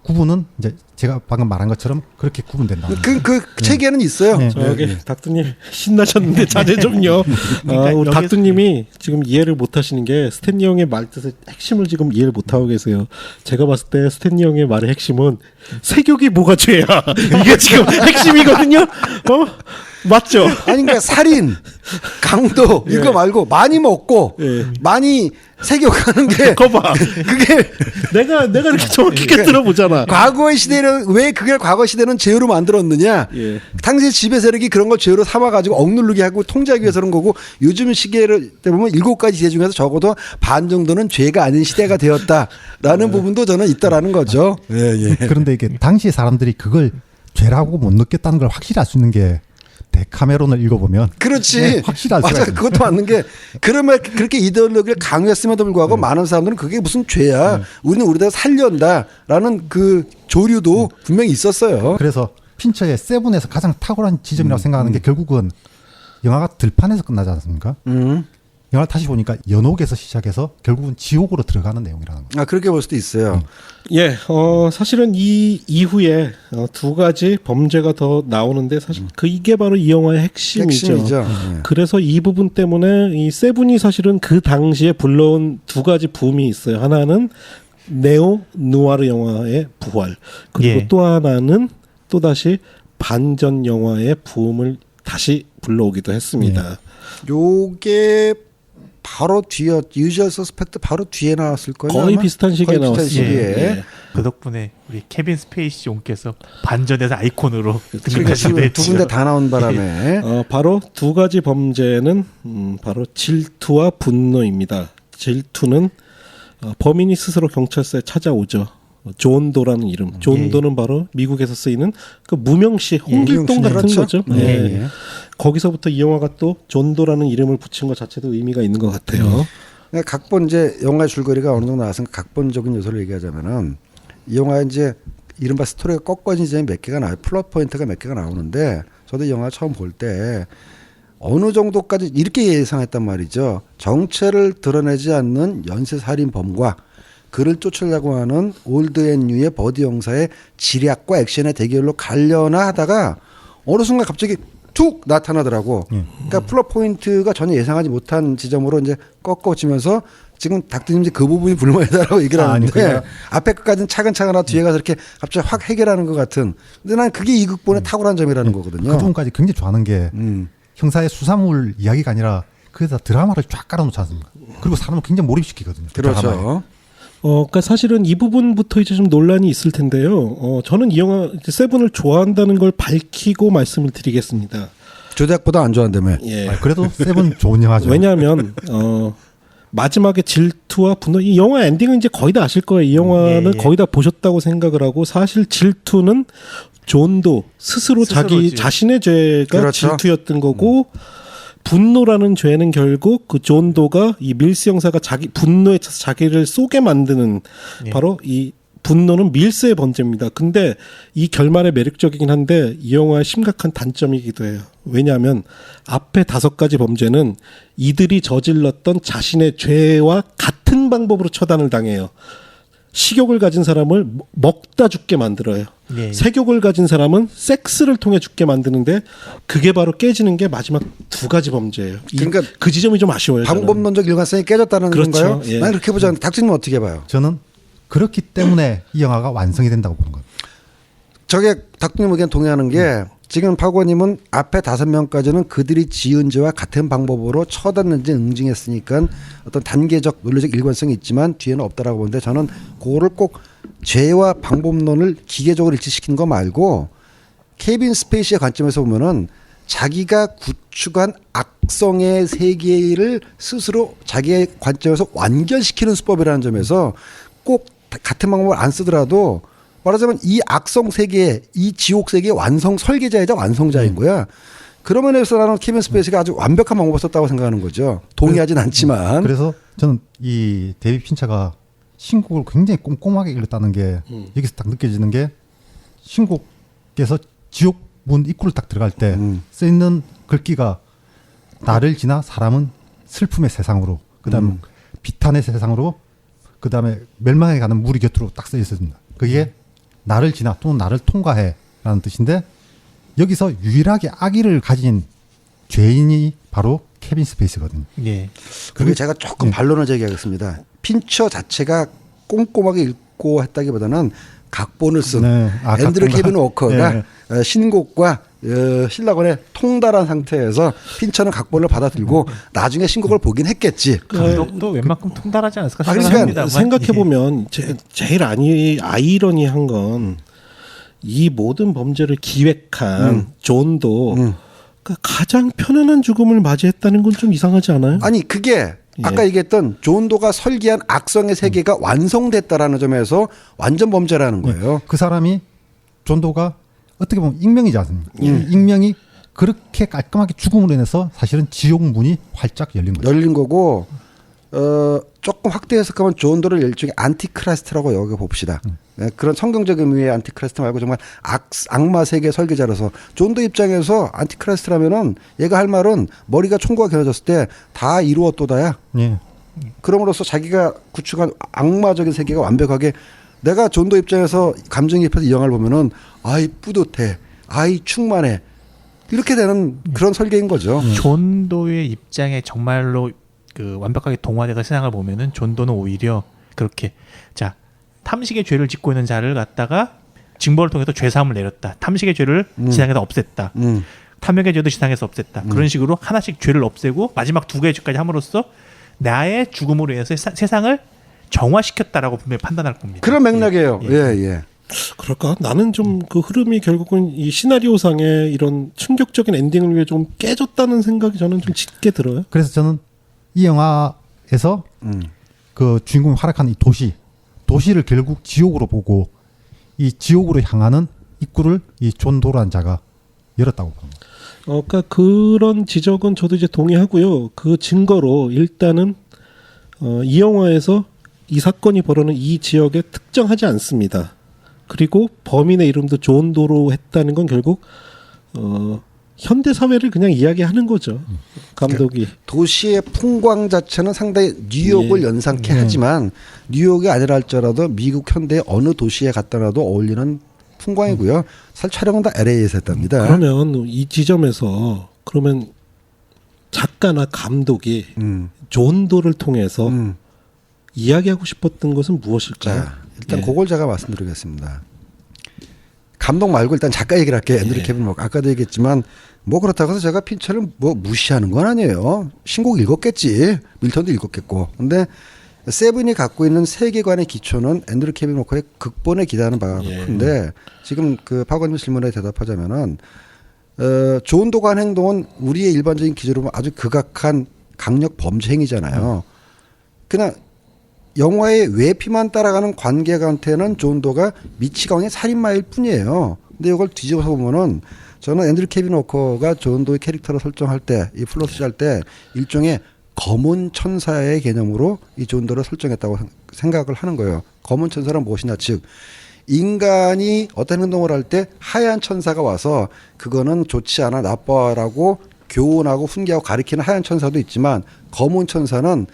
구분은 이제 제가 방금 말한 것처럼 그렇게 구분된다. 그 체계는 있어요. 네. 저기 닥터님 신나셨는데 자제 좀요. 그러니까 우리 여기서- 닥터님이 지금 이해를 못하시는 게 스탠리 형의 말 뜻의 핵심을 지금 이해를 못하고 계세요. 제가 봤을 때 스탠리 형의 말의 핵심은 세욕이 뭐가 죄야. 이게 지금 핵심이거든요. 맞죠? 아니 그러니까 살인, 강도 이거 말고 많이 먹고 많이 세격하는 게 거봐. 그게 내가 이렇게 정확히 들어보잖아. 과거의 시대는 왜 그걸 과거 시대는 죄로 만들었느냐? 예. 당시 지배 세력이 그런 걸 죄로 삼아가지고 억누르게 하고 통제하기 위해서 그런 거고 요즘 시계를 보면 7가지 죄 중에서 적어도 반 정도는 죄가 아닌 시대가 되었다라는 부분도 저는 있다라는 거죠. 예. 그런데 이게 당시 사람들이 그걸 죄라고 못 느꼈다는 걸 확실히 알 수 있는 게 데카메론을 읽어보면 그렇지. 네, 확실히 알 수가 맞아. 있습니다. 그것도 맞는 게 그러면 그렇게 이데올로기를 강요했음에도 불구하고 많은 사람들은 그게 무슨 죄야. 우리는 우리대로 살려한다라는 그 조류도 분명히 있었어요. 그래서 핀처의 세븐에서 가장 탁월한 지점이라고 생각하는 게 결국은 영화가 들판에서 끝나지 않습니까? 영화를 다시 보니까 연옥에서 시작해서 결국은 지옥으로 들어가는 내용이라는 거죠. 그렇게 볼 수도 있어요. 예, 사실은 이 이후에 2가지 범죄가 더 나오는데 사실 이게 바로 이 영화의 핵심이죠. 핵심이죠. 그래서 이 부분 때문에 이 세븐이 사실은 그 당시에 불러온 2가지 붐이 있어요. 하나는 네오 누아르 영화의 부활, 그리고 예. 또 하나는 또다시 반전 영화의 붐을 다시 불러오기도 했습니다. 요게 바로 뒤에 유주얼 서스펙트 바로 뒤에 나왔을 거예요. 거의 아마? 비슷한 시기에 거의 비슷한 나왔어요. 시기에. 예. 그 덕분에 우리 케빈 스페이시 종께서 반전에서 아이콘으로 그러니까 등극하시기도 두 했죠. 군데 다 나온 바람에 바로 두 가지 범죄는 바로 질투와 분노입니다. 질투는 범인이 스스로 경찰서에 찾아오죠. 존 도라는 이름. 존 도는 바로 미국에서 쓰이는 그 무명시 홍길동 같은 그렇죠. 거죠. 예, 예. 예. 거기서부터 이 영화가 또 존 도라는 이름을 붙인 것 자체도 의미가 있는 것 같아요. 그러니까 각본 이제 영화 줄거리가 어느 정도 나왔으니까 각본적인 요소를 얘기하자면은 이 영화 이제 이른바 스토리가 꺾어진 점이 몇 개가 나와요. 플롯 포인트가 몇 개가 나오는데 저도 이 영화 처음 볼 때 어느 정도까지 이렇게 예상했단 말이죠. 정체를 드러내지 않는 연쇄살인범과 그를 쫓으려고 하는 올드 앤 뉴의 버디 형사의 지략과 액션의 대결로 가려나 하다가 어느 순간 갑자기 툭 나타나더라고. 그러니까 플롯 포인트가 전혀 예상하지 못한 지점으로 이제 꺾어지면서 지금 닥터님 그 부분이 불만이다라고 얘기를 하는데 앞에 끝까지는 차근차근 하다 뒤에 가서 이렇게 갑자기 확 해결하는 것 같은. 근데 난 그게 이 극본의 탁월한 점이라는 거거든요. 그 부분까지 굉장히 좋아하는 게 형사의 수사물 이야기가 아니라 그에다 드라마를 쫙 깔아놓지 않습니까? 그리고 사람을 굉장히 몰입시키거든요. 그 드라마에. 그렇죠. 그러니까 사실은 이 부분부터 이제 좀 논란이 있을 텐데요. 저는 이 영화 세븐을 좋아한다는 걸 밝히고 말씀을 드리겠습니다. 조작보다 안 좋아한다며. 예. 그래도 세븐 좋은 영화죠. 왜냐하면 마지막에 질투와 분노, 이 영화 엔딩은 이제 거의 다 아실 거예요. 이 영화는 예. 거의 다 보셨다고 생각을 하고, 사실 질투는 존도 스스로 자기 스스로지. 자신의 죄가 그렇죠. 질투였던 거고, 분노라는 죄는 결국 그 존도가 이 밀스 형사가 자기 분노에 차서 자기를 쏘게 만드는 예. 바로 이 분노는 밀스의 번제입니다. 근데 이 결말이 매력적이긴 한데 이 영화의 심각한 단점이기도 해요. 왜냐하면 앞에 5가지 범죄는 이들이 저질렀던 자신의 죄와 같은 방법으로 처단을 당해요. 식욕을 가진 사람을 먹다 죽게 만들어요. 예. 색욕을 가진 사람은 섹스를 통해 죽게 만드는데 그게 바로 깨지는 게 마지막 2가지 범죄예요. 그러니까 그 지점이 좀 아쉬워요. 저는. 방법론적 일관성이 깨졌다는 그렇죠. 건가요? 예. 난 그렇게 보지 않는데 닥터님은 어떻게 봐요? 저는 그렇기 때문에 이 영화가 완성이 된다고 보는 거예요. 저게 닥터님 의견 동의하는 게 지금 파고님은 앞에 5명까지는 그들이 지은 죄와 같은 방법으로 처단는지 응징했으니까 어떤 단계적 논리적 일관성이 있지만 뒤에는 없다라고 보는데 저는 그거를 꼭 죄와 방법론을 기계적으로 일치시키는 거 말고 케빈 스페이시의 관점에서 보면은 자기가 구축한 악성의 세계를 스스로 자기의 관점에서 완결시키는 수법이라는 점에서 꼭 같은 방법을 안 쓰더라도 말하자면 이 악성 세계, 이 지옥 세계의 완성 설계자이자 완성자인 거야. 그런 면에서 나는 케빈 스페이시가 아주 완벽한 방법을 썼다고 생각하는 거죠. 동의하진 않지만. 그래서 저는 이 데이비 핀처가 신곡을 굉장히 꼼꼼하게 읽었다는 게 여기서 딱 느껴지는 게 신곡에서 지옥 문 입구를 딱 들어갈 때 쓰이는 글귀가 나를 지나 사람은 슬픔의 세상으로, 그다음에 비탄의 세상으로, 그다음에 멸망에 가는 무리 곁으로 딱 쓰여 있습니다. 그게 나를 지나 또는 나를 통과해라는 뜻인데 여기서 유일하게 악의를 가진 죄인이 바로 케빈 스페이스거든요. 예. 그게 제가 조금 반론을 제기하겠습니다. 핀처 자체가 꼼꼼하게 읽고 했다기보다는 각본을 쓴 네. 앤드류 각본가. 케빈 워커가 네. 신곡과 신라곤에 통달한 상태에서 핀처는 각본을 받아들고 나중에 신곡을 보긴 했겠지. 감독도 웬만큼 통달하지 않았을까 그러니까 생각합니다. 생각해 보면 제일 아이러니한 건 이 모든 범죄를 기획한 존도 그러니까 가장 편안한 죽음을 맞이했다는 건 좀 이상하지 않아요? 아니 그게 아까 얘기했던 존도가 설계한 악성의 세계가 완성됐다라는 점에서 완전 범죄라는 거예요. 그 사람이 존도가 어떻게 보면 익명이지 않습니까? 이 익명이 그렇게 깔끔하게 죽음으로 인해서 사실은 지옥 문이 활짝 열린 거죠. 열린 거고 조금 확대 해석하면 존도를 일종의 안티크라이스트라고 여겨 봅시다. 그런 성경적 의미의 안티크라이스트 말고 정말 악마 세계 설계자라서 존도 입장에서 안티크라이스트라면은 얘가 할 말은 머리가 총구가 겨눠졌을 때 다 이루었도다야. 예. 그럼으로써 자기가 구축한 악마적인 세계가 완벽하게 내가 존도 입장에서 감정이입해서 이 영화를 보면은 아이 뿌듯해, 아이 충만해 이렇게 되는 그런 설계인 거죠. 존도의 입장에 정말로 그 완벽하게 동화돼서 세상을 보면은 존도는 오히려 그렇게 자 탐식의 죄를 짓고 있는 자를 갖다가 징벌을 통해서 죄사함을 내렸다. 탐식의 죄를 지상에서 없앴다. 탐욕의 죄도 지상에서 없앴다. 그런 식으로 하나씩 죄를 없애고 마지막 2개의 죄까지 함으로써 나의 죽음으로 인해서 세상을 정화시켰다라고 분명히 판단할 겁니다. 그런 맥락이에요. 예, 예. 그럴까? 나는 좀 그 흐름이 결국은 이 시나리오상의 이런 충격적인 엔딩을 위해 좀 깨졌다는 생각이 저는 좀 짙게 들어요. 그래서 저는 이 영화에서 그 주인공이 활약하는 이 도시를 결국 지옥으로 보고 이 지옥으로 향하는 입구를 이 존 도라는 자가 열었다고 봅니다. 그러니까 그런 지적은 저도 이제 동의하고요. 그 증거로 일단은 이 영화에서 이 사건이 벌어는 이 지역에 특정하지 않습니다. 그리고 범인의 이름도 존 도로 했다는 건 결국 현대 사회를 그냥 이야기하는 거죠. 감독이. 도시의 풍광 자체는 상당히 뉴욕을 예. 연상케 하지만 뉴욕이 아니라 할지라도 미국 현대의 어느 도시에 갔더라도 어울리는 풍광이고요. 사실 촬영은 다 LA에서 했답니다. 그러면 이 지점에서 그러면 작가나 감독이 존 도를 통해서 이야기하고 싶었던 것은 무엇일까요? 자, 일단 예. 그걸 제가 말씀드리겠습니다. 감독 말고 일단 작가 얘기를 할게요. 앤드류 예. 케빈 워커. 아까도 얘기했지만 뭐 그렇다고 해서 제가 핀처를 뭐 무시하는 건 아니에요. 신곡 읽었겠지. 밀턴도 읽었겠고. 근데 세븐이 갖고 있는 세계관의 기초는 앤드류 케빈 워커의 극본에 기대하는 바가 예. 큰데 지금 그 파고님 질문에 대답하자면은 존 도가 한 행동은 우리의 일반적인 기준으로 보면 아주 극악한 강력 범죄 행위잖아요. 그냥 영화의 외피만 따라가는 관객한테는 존 도가 미치광이의 살인마일 뿐이에요. 근데 이걸 뒤집어서 보면은 저는 앤드류 케빈 워커가 존 도의 캐릭터를 설정할 때, 이 플롯을 할 때 일종의 검은 천사의 개념으로 이 존 도를 설정했다고 생각을 하는 거예요. 검은 천사는 무엇이냐, 즉 인간이 어떤 행동을 할 때 하얀 천사가 와서 그거는 좋지 않아, 나빠라고 교훈하고 훈계하고 가리키는 하얀 천사도 있지만 검은 천사는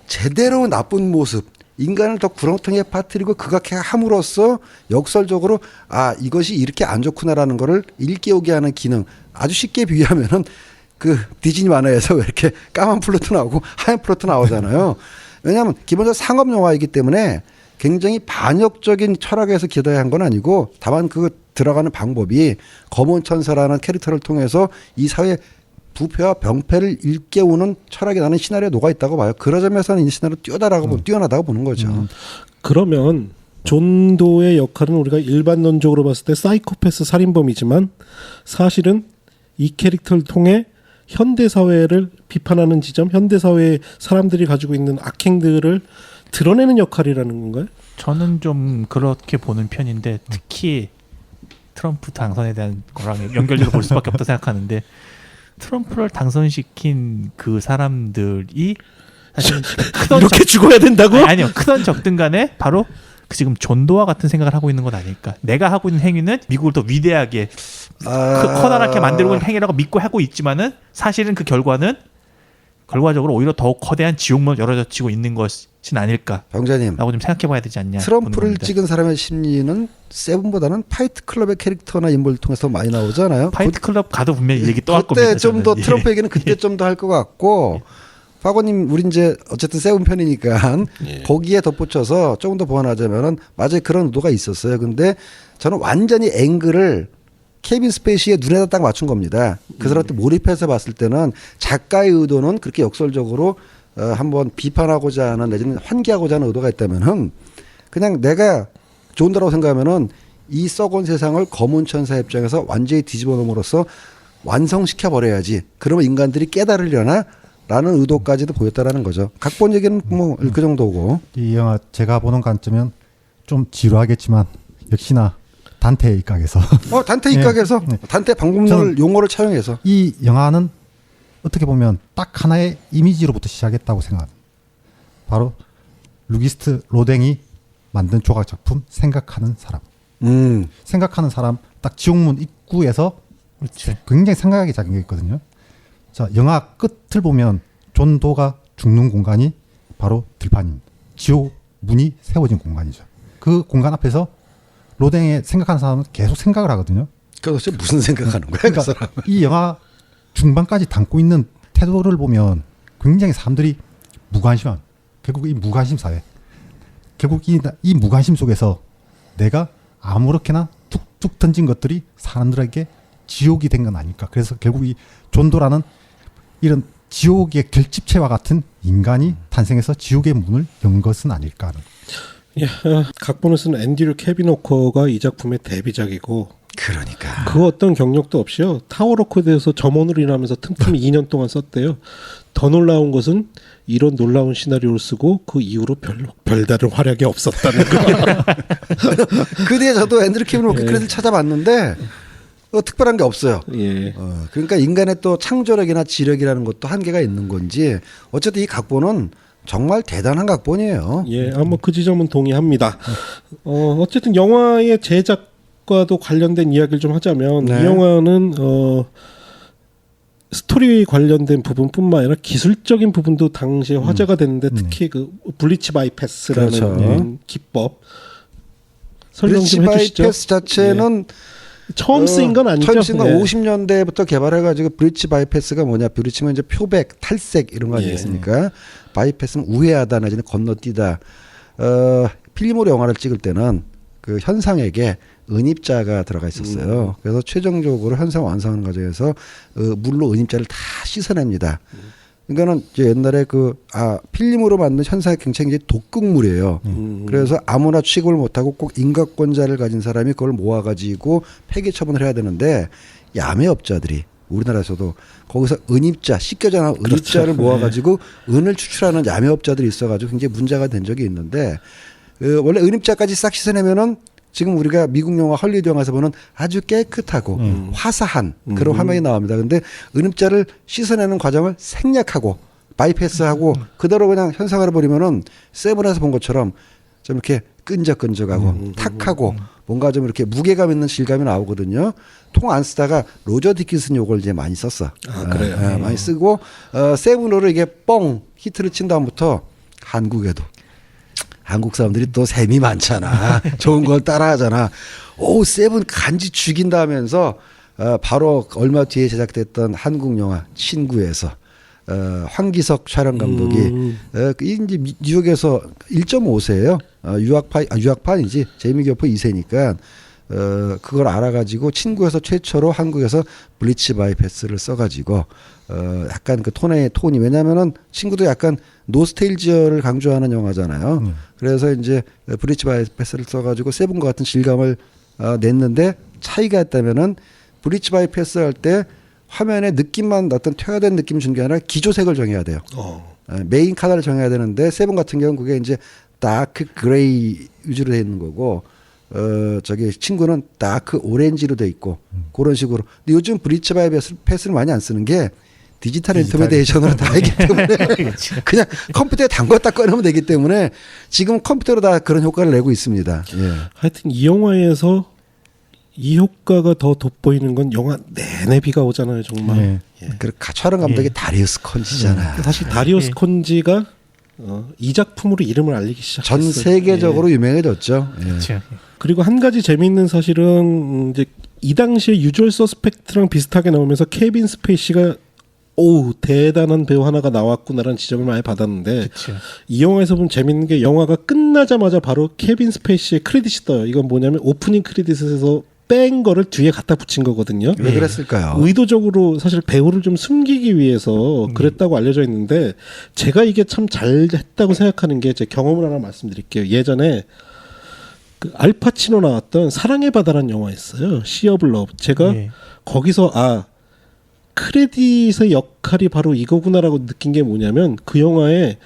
제대로 나쁜 모습, 인간을 더 구렁텅이에 빠뜨리고 극악하게 함으로써 역설적으로 아 이것이 이렇게 안 좋구나라는 거를 일깨우게 하는 기능. 아주 쉽게 비유하면은 그 디즈니 만화에서 왜 이렇게 까만 플로트 나오고 하얀 플로트 나오잖아요. 왜냐하면 기본적으로 상업 영화이기 때문에 굉장히 반역적인 철학에서 기대야 한 건 아니고 다만 그 들어가는 방법이 검은 천사라는 캐릭터를 통해서 이 사회 부패와 병폐를 일깨우는 철학이 나는 시나리오에 녹아있다고 봐요. 그런 점에서는 이 시나리오 뛰어나다고 보는 거죠. 그러면 존 도의 역할은 우리가 일반론적으로 봤을 때 사이코패스 살인범이지만 사실은 이 캐릭터를 통해 현대 사회를 비판하는 지점, 현대 사회의 사람들이 가지고 있는 악행들을 드러내는 역할이라는 건가요? 저는 좀 그렇게 보는 편인데 특히 트럼프 당선에 대한 거랑 연결해서 볼 수밖에 없다 생각하는데 트럼프를 당선시킨 그 사람들이 사실 이렇게 죽어야 된다고? 아니요. 크던 적든 간에 바로 그 지금 존도와 같은 생각을 하고 있는 건 아닐까. 내가 하고 있는 행위는 미국을 더 위대하게 커다랗게 만들고 있는 행위라고 믿고 하고 있지만은 사실은 그 결과적으로 오히려 더 거대한 지옥문을 열어젖히고 있는 것은 아닐까라고 병자님, 좀 생각해봐야 되지 않냐. 트럼프를 찍은 사람의 심리는 세븐보다는 파이트 클럽의 캐릭터나 인물을 통해서 많이 나오잖아요. 파이트 클럽 가도 분명히 얘기 또 할 겁니다. 그때 좀 더 저는. 트럼프 얘기는 그때 좀 더 할 것 같고 파고님 우리 이제 어쨌든 세븐 편이니까 예. 거기에 덧붙여서 조금 더 보완하자면은 맞아요, 그런 의도가 있었어요. 근데 저는 완전히 앵글을 케빈 스페이시의 눈에다 딱 맞춘 겁니다. 그 사람한테 몰입해서 봤을 때는 작가의 의도는 그렇게 역설적으로 한번 비판하고자 하는 내지는 환기하고자 하는 의도가 있다면은 그냥 내가 좋은다라고 생각하면은 이 썩은 세상을 검은 천사 입장에서 완전히 뒤집어 놓음으로써 완성시켜 버려야지. 그러면 인간들이 깨달으려나? 라는 의도까지도 보였다라는 거죠. 각본 얘기는 뭐 그 정도고. 이 영화 제가 보는 관점은 좀 지루하겠지만 역시나 단테의 입각에서 단테 입각에서 네. 단테 방법론을 저는 용어를 차용해서 이 영화는 어떻게 보면 딱 하나의 이미지로부터 시작했다고 생각합니다. 바로 루기스트 로댕이 만든 조각 작품 생각하는 사람. 생각하는 사람 딱 지옥문 입구에서 그렇지. 굉장히 생각하기 작은 게 있거든요. 자, 영화 끝을 보면 존 도가 죽는 공간이 바로 들판입니다. 지옥 문이 세워진 공간이죠. 그 공간 앞에서 로댕의 생각하는 사람은 계속 생각을 하거든요. 그래서 무슨 생각하는 거야, 그러니까 그 사람? 이 영화 중반까지 담고 있는 태도를 보면 굉장히 사람들이 무관심한, 결국 이 무관심 사회, 결국 이 무관심 속에서 내가 아무렇게나 툭툭 던진 것들이 사람들에게 지옥이 된 건 아닐까. 그래서 결국 이 존도라는 이런 지옥의 결집체와 같은 인간이 탄생해서 지옥의 문을 연 것은 아닐까 하는. 예, 각본을 쓴 앤드류 케빈 워커가 이 작품의 데뷔작이고 그러니까. 그 어떤 경력도 없이요. 타워로코드에서 점원으로 일하면서 틈틈이 2년 동안 썼대요. 더 놀라운 것은 이런 놀라운 시나리오를 쓰고 그 이후로 별다른 활약이 없었다는 거. 그 뒤에 저도 앤드류 케빈 워커 크레딧 찾아봤는데 특별한 게 없어요. 예. 그러니까 인간의 또 창조력이나 지력이라는 것도 한계가 있는 건지 어쨌든 이 각본은 정말 대단한 각본이에요. 예, 뭐 그 지점은 동의합니다. 어쨌든 영화의 제작과도 관련된 이야기를 좀 하자면 네. 이 영화는 스토리 관련된 부분뿐만 아니라 기술적인 부분도 당시에 화제가 됐는데 특히 그 블리치 바이패스라는 그렇죠. 기법 설명 브리치 좀 해주시죠. 바이패스 자체는 처음 쓰인 건 아니죠. 처음 쓰인 건 예. 50년대부터 개발해가지고 브리치 바이패스가 뭐냐? 브리치면 이제 표백, 탈색 이런 거 아니겠습니까? 바이패스는 우회하다 내지는 건너뛰다. 필름으로 영화를 찍을 때는 그 현상에게 은입자가 들어가 있었어요. 그래서 최종적으로 현상 완성하는 과정에서 물로 은입자를 다 씻어냅니다. 그러니까는 이제 옛날에 필름으로 만든 현상의 갱체는 이제 독극물이에요. 그래서 아무나 취급을 못하고 꼭 인가권자를 가진 사람이 그걸 모아가지고 폐기 처분을 해야 되는데 야매업자들이 우리나라에서도 거기서 은입자, 씻겨져 나온 은입자를 그렇죠. 모아가지고 은을 추출하는 야매업자들이 있어가지고 굉장히 문제가 된 적이 있는데 원래 은입자까지 싹 씻어내면은 지금 우리가 미국 영화 헐리우드 영화에서 보는 아주 깨끗하고 화사한 그런 화면이 나옵니다. 근데 은입자를 씻어내는 과정을 생략하고 바이패스하고 그대로 그냥 현상화를 버리면은 세븐에서 본 것처럼 좀 이렇게 끈적끈적하고 탁하고 뭔가 좀 이렇게 무게감 있는 질감이 나오거든요. 통 안 쓰다가 로저 디킨슨 요걸 이제 많이 썼어. 그래요? 많이 쓰고 세븐으로 이게 뻥 히트를 친 다음부터 한국에도 한국 사람들이 또 셈이 많잖아. 좋은 걸 따라하잖아. 오, 세븐 간지 죽인다 하면서 바로 얼마 뒤에 제작됐던 한국 영화 친구에서 황기석 촬영 감독이 이제 뉴욕에서 1.5세예요. 유학파이지 제이미 교포 2세니까 그걸 알아가지고 친구에서 최초로 한국에서 블리치 바이패스를 써가지고 약간 그 톤이 왜냐면은 친구도 약간 노스테일지어를 강조하는 영화잖아요. 그래서 이제 블리치 바이패스를 써가지고 세븐과 같은 질감을 냈는데 차이가 있다면은 블리치 바이패스 할 때 화면에 느낌만 어떤 퇴화된 느낌 준 게 아니라 기조색을 정해야 돼요. 메인 카라를 정해야 되는데 세븐 같은 경우는 그게 이제 다크 그레이 위주로 돼 있는 거고 저기 친구는 다크 오렌지로 돼 있고 그런 식으로. 근데 요즘 브리치 바이패스를 많이 안 쓰는 게 디지털 인터미디에이션으로 다 있기 때문에 그냥 컴퓨터에 담궜다 꺼내면 되기 때문에 지금 컴퓨터로 다 그런 효과를 내고 있습니다. 예. 하여튼 이 영화에서 이 효과가 더 돋보이는 건 영화 내내 비가 오잖아요, 정말. 네. 그 촬영 감독이 다리우스 콘지잖아. 사실 다리오스 콘지가 이 작품으로 이름을 알리기 시작했어요. 전 세계적으로 유명해졌죠. 예. 그렇죠. 그리고 한 가지 재미있는 사실은 이제 이 당시에 유주얼 서스펙트랑 비슷하게 나오면서 케빈 스페이시가 대단한 배우 하나가 나왔구나라는 지적을 많이 받았는데 그쵸. 이 영화에서 보면 재밌는 게 영화가 끝나자마자 바로 케빈 스페이시의 크레딧이 떠요. 이건 뭐냐면 오프닝 크레딧에서 뺀 거를 뒤에 갖다 붙인 거거든요. 왜 그랬을까요? 의도적으로 사실 배우를 좀 숨기기 위해서 그랬다고 알려져 있는데 제가 이게 참 잘했다고 생각하는 게 제 경험을 하나 말씀드릴게요. 예전에 그 알파치노 나왔던 사랑의 바다라는 영화 있어요. 시 오브 러브. 제가 거기서 크레딧의 역할이 바로 이거구나라고 느낀 게 뭐냐면 그 영화에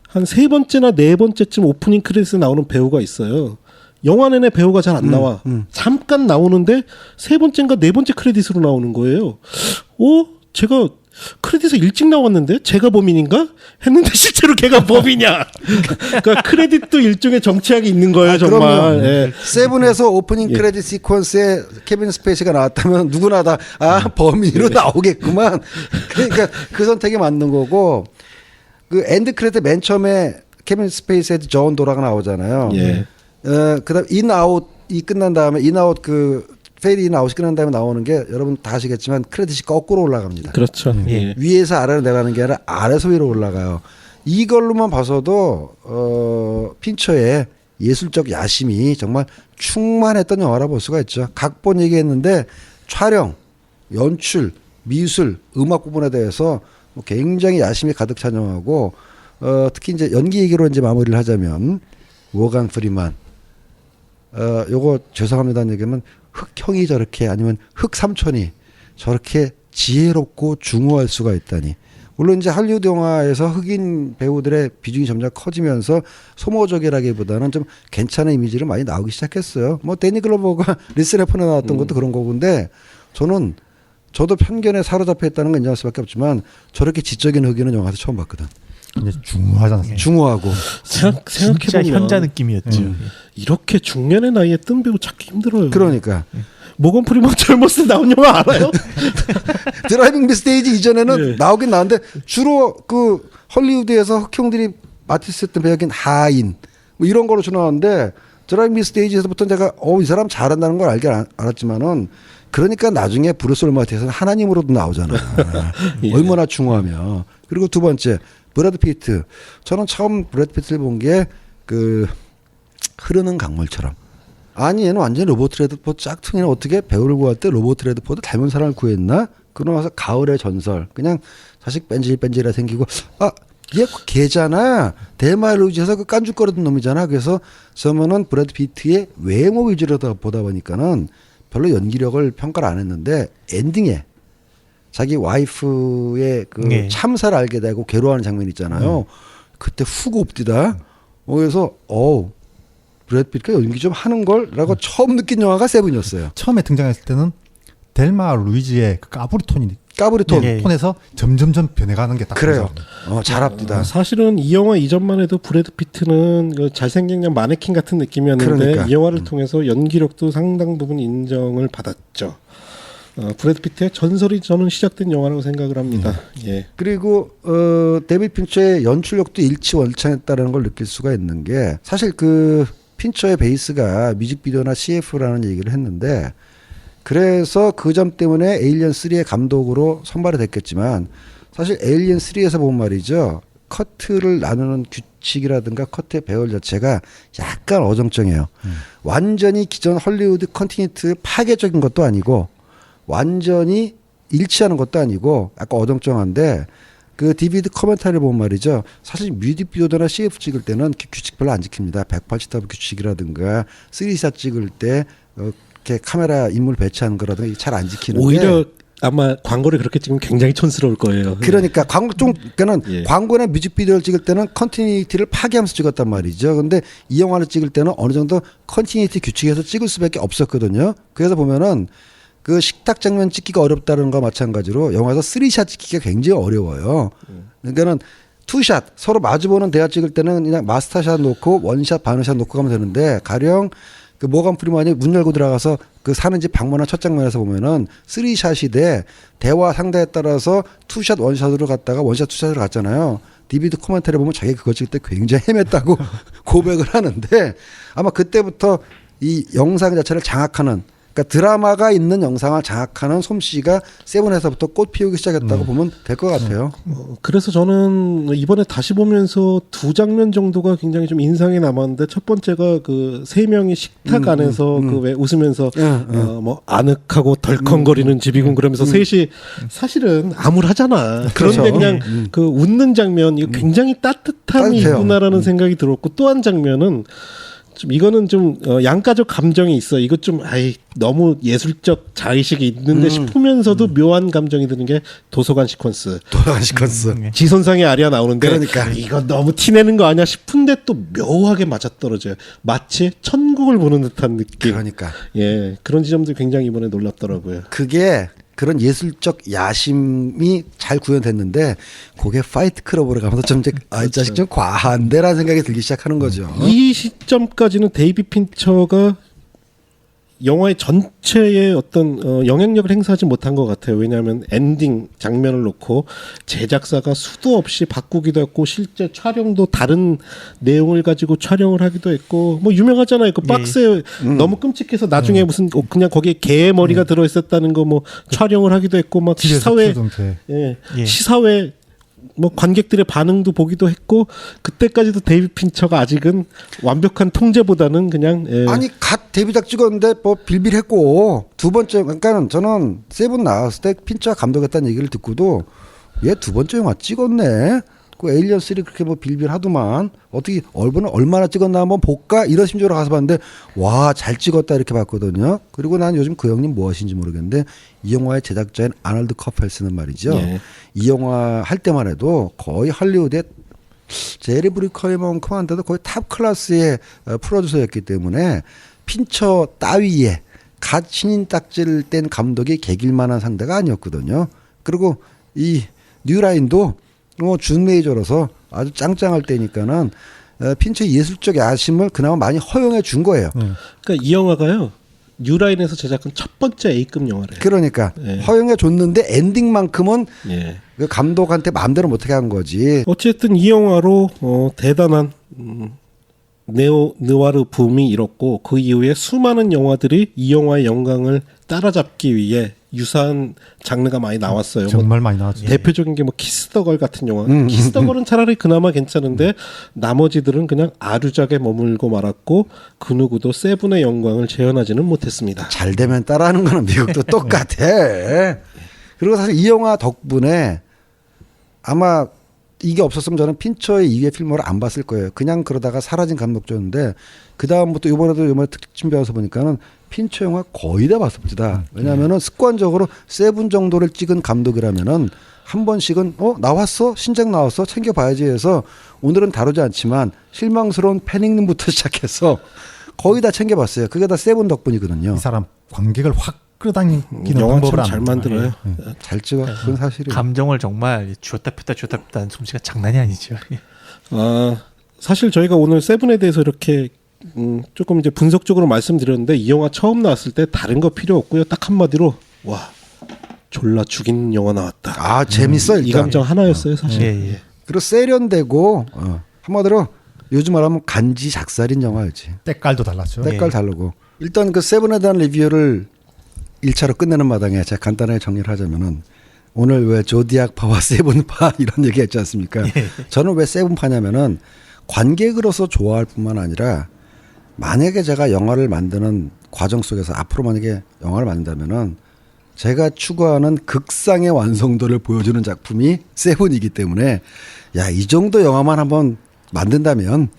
한 3번째나 4번째쯤 오프닝 크레딧에 나오는 배우가 있어요. 영화 내내 배우가 잘 안 나와. 잠깐 나오는데 3번째인가 4번째 크레딧으로 나오는 거예요. 제가 크레딧에 일찍 나왔는데 제가 범인인가? 했는데 실제로 걔가 범인이야. 그러니까 크레딧도 일종의 정치학이 있는 거예요, 정말. 예. 세븐에서 오프닝 크레딧 시퀀스에 케빈 스페이시가 나왔다면 누구나 다 범인으로 나오겠구만. 그러니까 그 선택이 맞는 거고 그 엔드 크레딧 맨 처음에 케빈 스페이시의 존 도라가 나오잖아요. 예. 그다음 인아웃이 끝난 다음에 인아웃 페이드 인아웃이 끝난 다음에 나오는 게 여러분 다 아시겠지만 크레딧이 거꾸로 올라갑니다. 그렇죠. 예. 위에서 아래로 내려가는 게 아니라 아래서 위로 올라가요. 이걸로만 봐서도 핀처의 예술적 야심이 정말 충만했던 영화라 볼 수가 있죠. 각본 얘기했는데 촬영, 연출, 미술, 음악 부분에 대해서 굉장히 야심이 가득 찬 영화고 특히 이제 연기 얘기로 이제 마무리를 하자면 모건 프리만 요거 죄송합니다는 얘기하면 흑형이 저렇게 아니면 흑삼촌이 저렇게 지혜롭고 중후할 수가 있다니. 물론 이제 할리우드 영화에서 흑인 배우들의 비중이 점점 커지면서 소모적이라기보다는 좀 괜찮은 이미지를 많이 나오기 시작했어요. 뭐 데니 글로버가 리스레폰에 나왔던 것도 그런 거고인데 저도 편견에 사로잡혀 있다는 건 인정할 수밖에 없지만 저렇게 지적인 흑인은 영화에서 처음 봤거든. 이제 중후하지 않습니까? 중후하고 진짜 생각해보면 현자 느낌이었죠. 이렇게 중년의 나이에 뜬 배우 찾기 힘들어요. 그러니까 모건 프리먼 젊었을 때 나온 영화 알아요? 드라이빙 미스 데이지 이전에는 예. 나오긴 나왔는데 주로 그 헐리우드에서 흑형들이 아티스트였던 배역인 하인 뭐 이런 거로 주나왔는데 드라이빙 미스 데이지에서부터 내가 이 사람 잘한다는 걸 알았지만은 그러니까 나중에 브루스 올마트에서는 하나님으로도 나오잖아. 예. 얼마나 중후하며. 그리고 두 번째 브래드 피트. 저는 처음 브래드 피트를 본 게 그 흐르는 강물처럼. 아니 얘는 완전히 로버트 레드포드 짝퉁이는 어떻게 배우를 구할 때 로버트 레드포드 닮은 사람을 구했나? 그러고 나서 가을의 전설. 그냥 자식 뺀질뺀질하게 생기고 얘 걔잖아. 대마일로지에서 그 깐죽거리던 놈이잖아. 그래서 저는 브래드 피트의 외모 위주로 보다 보니까는 별로 연기력을 평가를 안 했는데 엔딩에 자기 와이프의 그 네. 참사를 알게 되고 괴로워하는 장면 있잖아요. 그때 훅 옵디다. 그래서 브래드 피트가 연기 좀 하는 걸라고 처음 느낀 영화가 세븐이었어요. 처음에 등장했을 때는 델마 루이지의 그 까부리톤이 까브리톤. 예. 톤에서 점점점 변해가는 게 딱 그래요. 보이죠. 잘 합디다. 사실은 이 영화 이전만 해도 브래드 피트는 그 잘생긴 그냥 마네킹 같은 느낌이었는데 그러니까. 이 영화를 통해서 연기력도 상당 부분 인정을 받았죠. 브래드 피트의 전설이 저는 시작된 영화라고 생각을 합니다. 예. 그리고 데이비드 핀처의 연출력도 일치월장했다는 걸 느낄 수가 있는 게 사실 그 핀처의 베이스가 뮤직비디오나 CF라는 얘기를 했는데 그래서 그 점 때문에 에일리언 3의 감독으로 선발이 됐겠지만 사실 에일리언 3에서 본 말이죠. 커트를 나누는 규칙이라든가 커트의 배열 자체가 약간 어정쩡해요. 완전히 기존 헐리우드 컨티니트 파괴적인 것도 아니고 완전히 일치하는 것도 아니고 약간 어정쩡한데 그 디비드 커멘터리를 보면 말이죠. 사실 뮤직비디오나 CF 찍을 때는 규칙 별로 안 지킵니다. 180W 규칙이라든가 3샷 찍을 때 이렇게 카메라 인물 배치하는 거라든가 잘 안 지키는데 오히려 아마 광고를 그렇게 찍으면 굉장히 촌스러울 거예요. 그러니까 그러니까는 예. 광고나 뮤직비디오를 찍을 때는 컨티니티를 파괴하면서 찍었단 말이죠. 근데 이 영화를 찍을 때는 어느 정도 컨티니티 규칙에서 찍을 수밖에 없었거든요. 그래서 보면은 그 식탁 장면 찍기가 어렵다는 거와 마찬가지로 영화에서 3샷 찍기가 굉장히 어려워요. 그러니까는 투샷 서로 마주보는 대화 찍을 때는 그냥 마스터샷 놓고 원샷 반샷 놓고 가면 되는데 가령 그 모건 프리먼이 문 열고 들어가서 그 사는 집 방문한 첫 장면에서 보면은 3샷이 돼 대화 상대에 따라서 투샷 원샷으로 갔다가 원샷 투샷으로 갔잖아요. 디비드 코멘터리 보면 자기 그거 찍을 때 굉장히 헤맸다고 고백을 하는데 아마 그때부터 이 영상 자체를 장악하는 그러니까 드라마가 있는 영상을 장악하는 솜씨가 세븐에서부터 꽃 피우기 시작했다고 보면 될 것 같아요. 그래서 저는 이번에 다시 보면서 두 장면 정도가 굉장히 좀 인상에 남았는데 첫 번째가 그 세 명이 식탁 안에서 그 왜 웃으면서 뭐 아늑하고 덜컹거리는 집이군 그러면서 셋이 사실은 암울하잖아. 그렇죠. 그런데 그냥 그 웃는 장면 이거 굉장히 따뜻함이 따뜻해요. 있구나라는 생각이 들었고 또 한 장면은 좀 이거는 좀 양가적 감정이 있어. 이거 좀 너무 예술적 자의식이 있는데 싶으면서도 묘한 감정이 드는 게 도서관 시퀀스. 돌아간 시퀀스. 지선상의 아리아 나오는데 그러니까. 이거 너무 티내는 거 아니야 싶은데 또 묘하게 맞아떨어져요. 마치 천국을 보는 듯한 느낌. 그러니까. 예, 그런 지점도 굉장히 이번에 놀랍더라고요. 그게 그런 예술적 야심이 잘 구현됐는데 그게 파이트 클럽으로 가면서 좀 이제 이 자식 좀 과한데라는 생각이 들기 시작하는 거죠. 이 시점까지는 데이비드 핀처가 영화의 전체에 어떤 영향력을 행사하지 못한 것 같아요. 왜냐하면 엔딩 장면을 놓고 제작사가 수도 없이 바꾸기도 했고 실제 촬영도 다른 내용을 가지고 촬영을 하기도 했고 뭐 유명하잖아요. 그 박스에 너무 끔찍해서 나중에 무슨 그냥 거기에 개의 머리가 들어 있었다는 거 뭐 촬영을 하기도 했고 막 집에서 시사회 키우던 개. 예. 시사회 뭐 관객들의 반응도 보기도 했고 그때까지도 데이비드 핀처가 아직은 완벽한 통제보다는 그냥 아니 갓 데뷔작 찍었는데 뭐 빌빌했고 두 번째 그러니까 저는 세븐 나왔을 때 핀처가 감독했다는 얘기를 듣고도 얘 두 번째 영화 찍었네. 그 에일리언 3 그렇게 뭐 빌빌하더만 어떻게 얼마나 찍었나 한번 볼까 이런 심정으로 가서 봤는데 와 잘 찍었다 이렇게 봤거든요. 그리고 난 요즘 그 형님 뭐 하신지 모르겠는데 이 영화의 제작자인 아놀드 커펠스는 말이죠. 예. 이 영화 할 때만 해도 거의 할리우드의 제리 브루커만큼 한데도 거의 탑 클래스의 프로듀서였기 때문에 핀처 따위에 갓 신인 딱지를 뗀 감독이 개길 만한 상대가 아니었거든요. 그리고 이 뉴라인도 준 메이저로서 아주 짱짱할 때니까는 핀처의 예술적 야심을 그나마 많이 허용해 준 거예요. 그러니까 이 영화가요. 뉴라인에서 제작한 첫 번째 A급 영화래요. 그러니까 예. 허용해 줬는데 엔딩만큼은 예. 그 감독한테 마음대로 못하게 한 거지. 어쨌든 이 영화로 대단한 네오 느와르 붐이 일었고 그 이후에 수많은 영화들이 이 영화의 영광을 따라잡기 위해 유사한 장르가 많이 나왔어요. 뭐 정말 많이 나왔죠. 대표적인 게 뭐 키스 더 걸 같은 영화. 키스 더 걸은 차라리 그나마 괜찮은데 나머지들은 그냥 아류작에 머물고 말았고 그 누구도 세븐의 영광을 재현하지는 못했습니다. 잘 되면 따라하는 거는 미국도 똑같아. 그리고 사실 이 영화 덕분에 아마 이게 없었으면 저는 핀처의 이후의 필모를 안 봤을 거예요. 그냥 그러다가 사라진 감독조였는데 그 다음부터 이번에 특집 배워서 보니까는 핀처 영화 거의 다 봤습니다. 왜냐하면은 습관적으로 세븐 정도를 찍은 감독이라면은 한 번씩은 나왔어 신작 나왔어 챙겨봐야지 해서 오늘은 다루지 않지만 실망스러운 패닝님부터 시작해서 거의 다 챙겨봤어요. 그게 다 세븐 덕분이거든요. 이 사람 관객을 확 끌어당기는 영화 방법을 참 잘 만들어요. 잘 찍어. 그건 사실이에요. 감정을 정말 쥐었다 폈다 하는 솜씨가 장난이 아니죠. 아, 사실 저희가 오늘 세븐에 대해서 이렇게 조금 이제 분석적으로 말씀드렸는데 이 영화 처음 나왔을 때 다른 거 필요 없고요. 딱 한마디로 와 졸라 죽이는 영화 나왔다. 아 재밌어 이 일단. 감정 하나였어요 사실. 예. 그리고 세련되고 한마디로 요즘 말하면 간지 작살인 영화였지. 때깔도 달랐죠. 때깔 다르고. 일단 그 세븐에 대한 리뷰를 1차로 끝내는 마당에 제가 간단하게 정리를 하자면은 오늘 왜 조디악파와 세븐파 이런 얘기 했지 않습니까? 저는 왜 세븐파냐면은 관객으로서 좋아할 뿐만 아니라 만약에 제가 영화를 만드는 과정 속에서 앞으로 만약에 영화를 만든다면은 제가 추구하는 극상의 완성도를 보여주는 작품이 세븐이기 때문에 야, 이 정도 영화만 한번 만든다면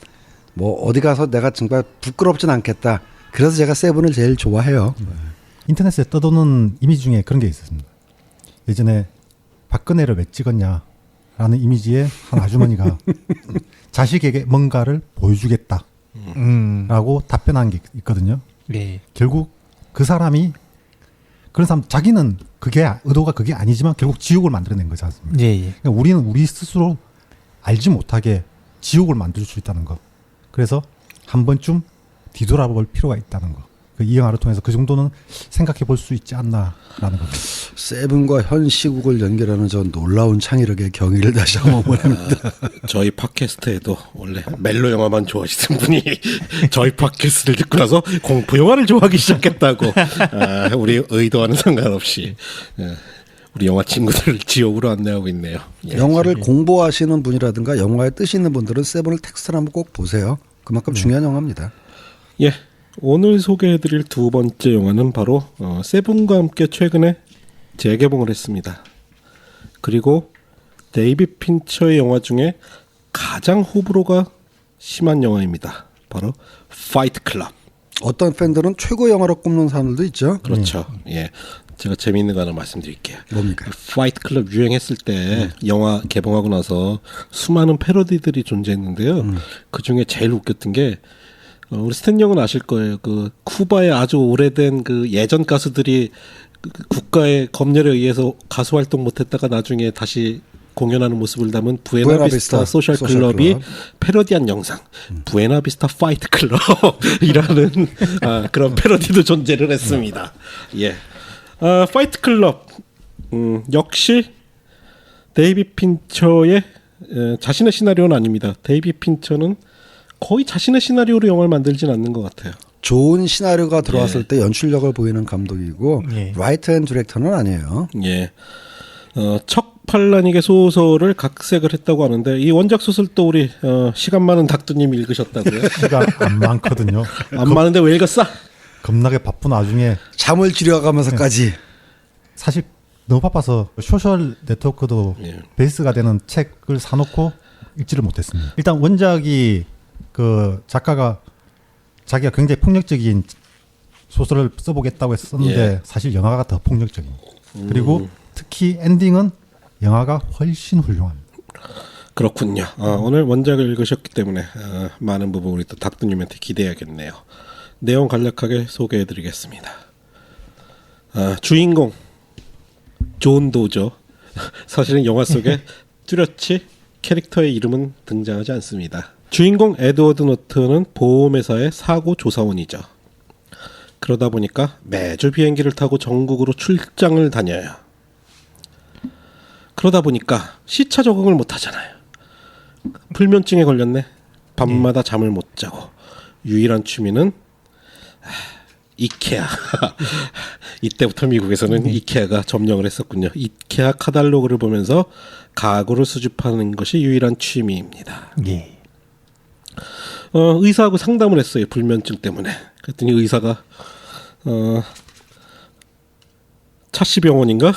뭐 어디 가서 내가 정말 부끄럽진 않겠다. 그래서 제가 세븐을 제일 좋아해요. 인터넷에 떠도는 이미지 중에 그런 게 있었습니다. 예전에 박근혜를 왜 찍었냐라는 이미지에 한 아주머니가 자식에게 뭔가를 보여주겠다라고 답변한 게 있거든요. 예. 결국 그 사람이 그런 사람 자기는 그게 의도가 그게 아니지만 결국 지옥을 만들어낸 거지 않습니까? 예. 그러니까 우리는 우리 스스로 알지 못하게 지옥을 만들 수 있다는 거. 그래서 한 번쯤 뒤돌아볼 필요가 있다는 거. 이 영화를 통해서 그 정도는 생각해 볼 수 있지 않나라는 겁니다. 세븐과 현 시국을 연결하는 저 놀라운 창의력의 경의를 다시 한번 보냅니다. 저희 팟캐스트에도 원래 멜로 영화만 좋아하시던 분이 저희 팟캐스트를 듣고 나서 공포 영화를 좋아하기 시작했다고. 우리 의도와는 상관없이 우리 영화 친구들을 지옥으로 안내하고 있네요. 영화를 공부하시는 분이라든가 영화에 뜻 있는 분들은 세븐을 텍스트를 한번 꼭 보세요. 그만큼 중요한 영화입니다. 예. 오늘 소개해드릴 두 번째 영화는 바로 세븐과 함께 최근에 재개봉을 했습니다. 그리고 데이비드 핀처의 영화 중에 가장 호불호가 심한 영화입니다. 바로 파이트 클럽. 어떤 팬들은 최고 영화로 꼽는 사람들도 있죠. 그렇죠. 예. 제가 재미있는 거 하나 말씀드릴게요. 뭡니까? 파이트 클럽 유행했을 때 영화 개봉하고 나서 수많은 패러디들이 존재했는데요. 그 중에 제일 웃겼던 게 우리 스탠 형은 아실 거예요. 그 쿠바의 아주 오래된 그 예전 가수들이 그 국가의 검열에 의해서 가수 활동 못했다가 나중에 다시 공연하는 모습을 담은 부에나비스타 소셜 클럽이 패러디한 영상, 부에나비스타 파이트 클럽이라는 그런 패러디도 존재를 했습니다. 예, 파이트 클럽 역시 데이비드 핀처의 자신의 시나리오는 아닙니다. 데이비드 핀처는 거의 자신의 시나리오로 영화를 만들진 않는 것 같아요. 좋은 시나리오가 들어왔을 때 연출력을 보이는 감독이고 라이터 앤 디렉터는 아니에요. 예. 척 팔라닉의 소설을 각색을 했다고 하는데 이 원작 소설 또 우리 시간 많은 닥두님 읽으셨다고요? 시간 안 많거든요. 안 많은데 왜 읽었어? 겁나게 바쁜 와중에 잠을 줄여가면서까지. 사실 너무 바빠서 소셜 네트워크도 예. 베이스가 되는 책을 사놓고 읽지를 못했습니다. 일단 원작이 그 작가가 자기가 굉장히 폭력적인 소설을 써보겠다고 했었는데 예. 사실 영화가 더 폭력적입니다. 그리고 특히 엔딩은 영화가 훨씬 훌륭합니다. 그렇군요. 오늘 원작을 읽으셨기 때문에 많은 부분 우리 또 닥터님한테 기대해야겠네요. 내용 간략하게 소개해드리겠습니다. 주인공 존 도죠. 사실은 영화 속에 뚜렷이 캐릭터의 이름은 등장하지 않습니다. 주인공 에드워드 노튼은 보험회사의 사고 조사원이죠. 그러다 보니까 매주 비행기를 타고 전국으로 출장을 다녀요. 그러다 보니까 시차 적응을 못 하잖아요. 불면증에 걸렸네. 밤마다 잠을 못 자고 유일한 취미는 이케아. 이때부터 미국에서는 이케아가 점령을 했었군요. 이케아 카탈로그를 보면서 가구를 수집하는 것이 유일한 취미입니다. 예. 의사하고 상담을 했어요. 불면증 때문에. 그랬더니 의사가 차시병원인가?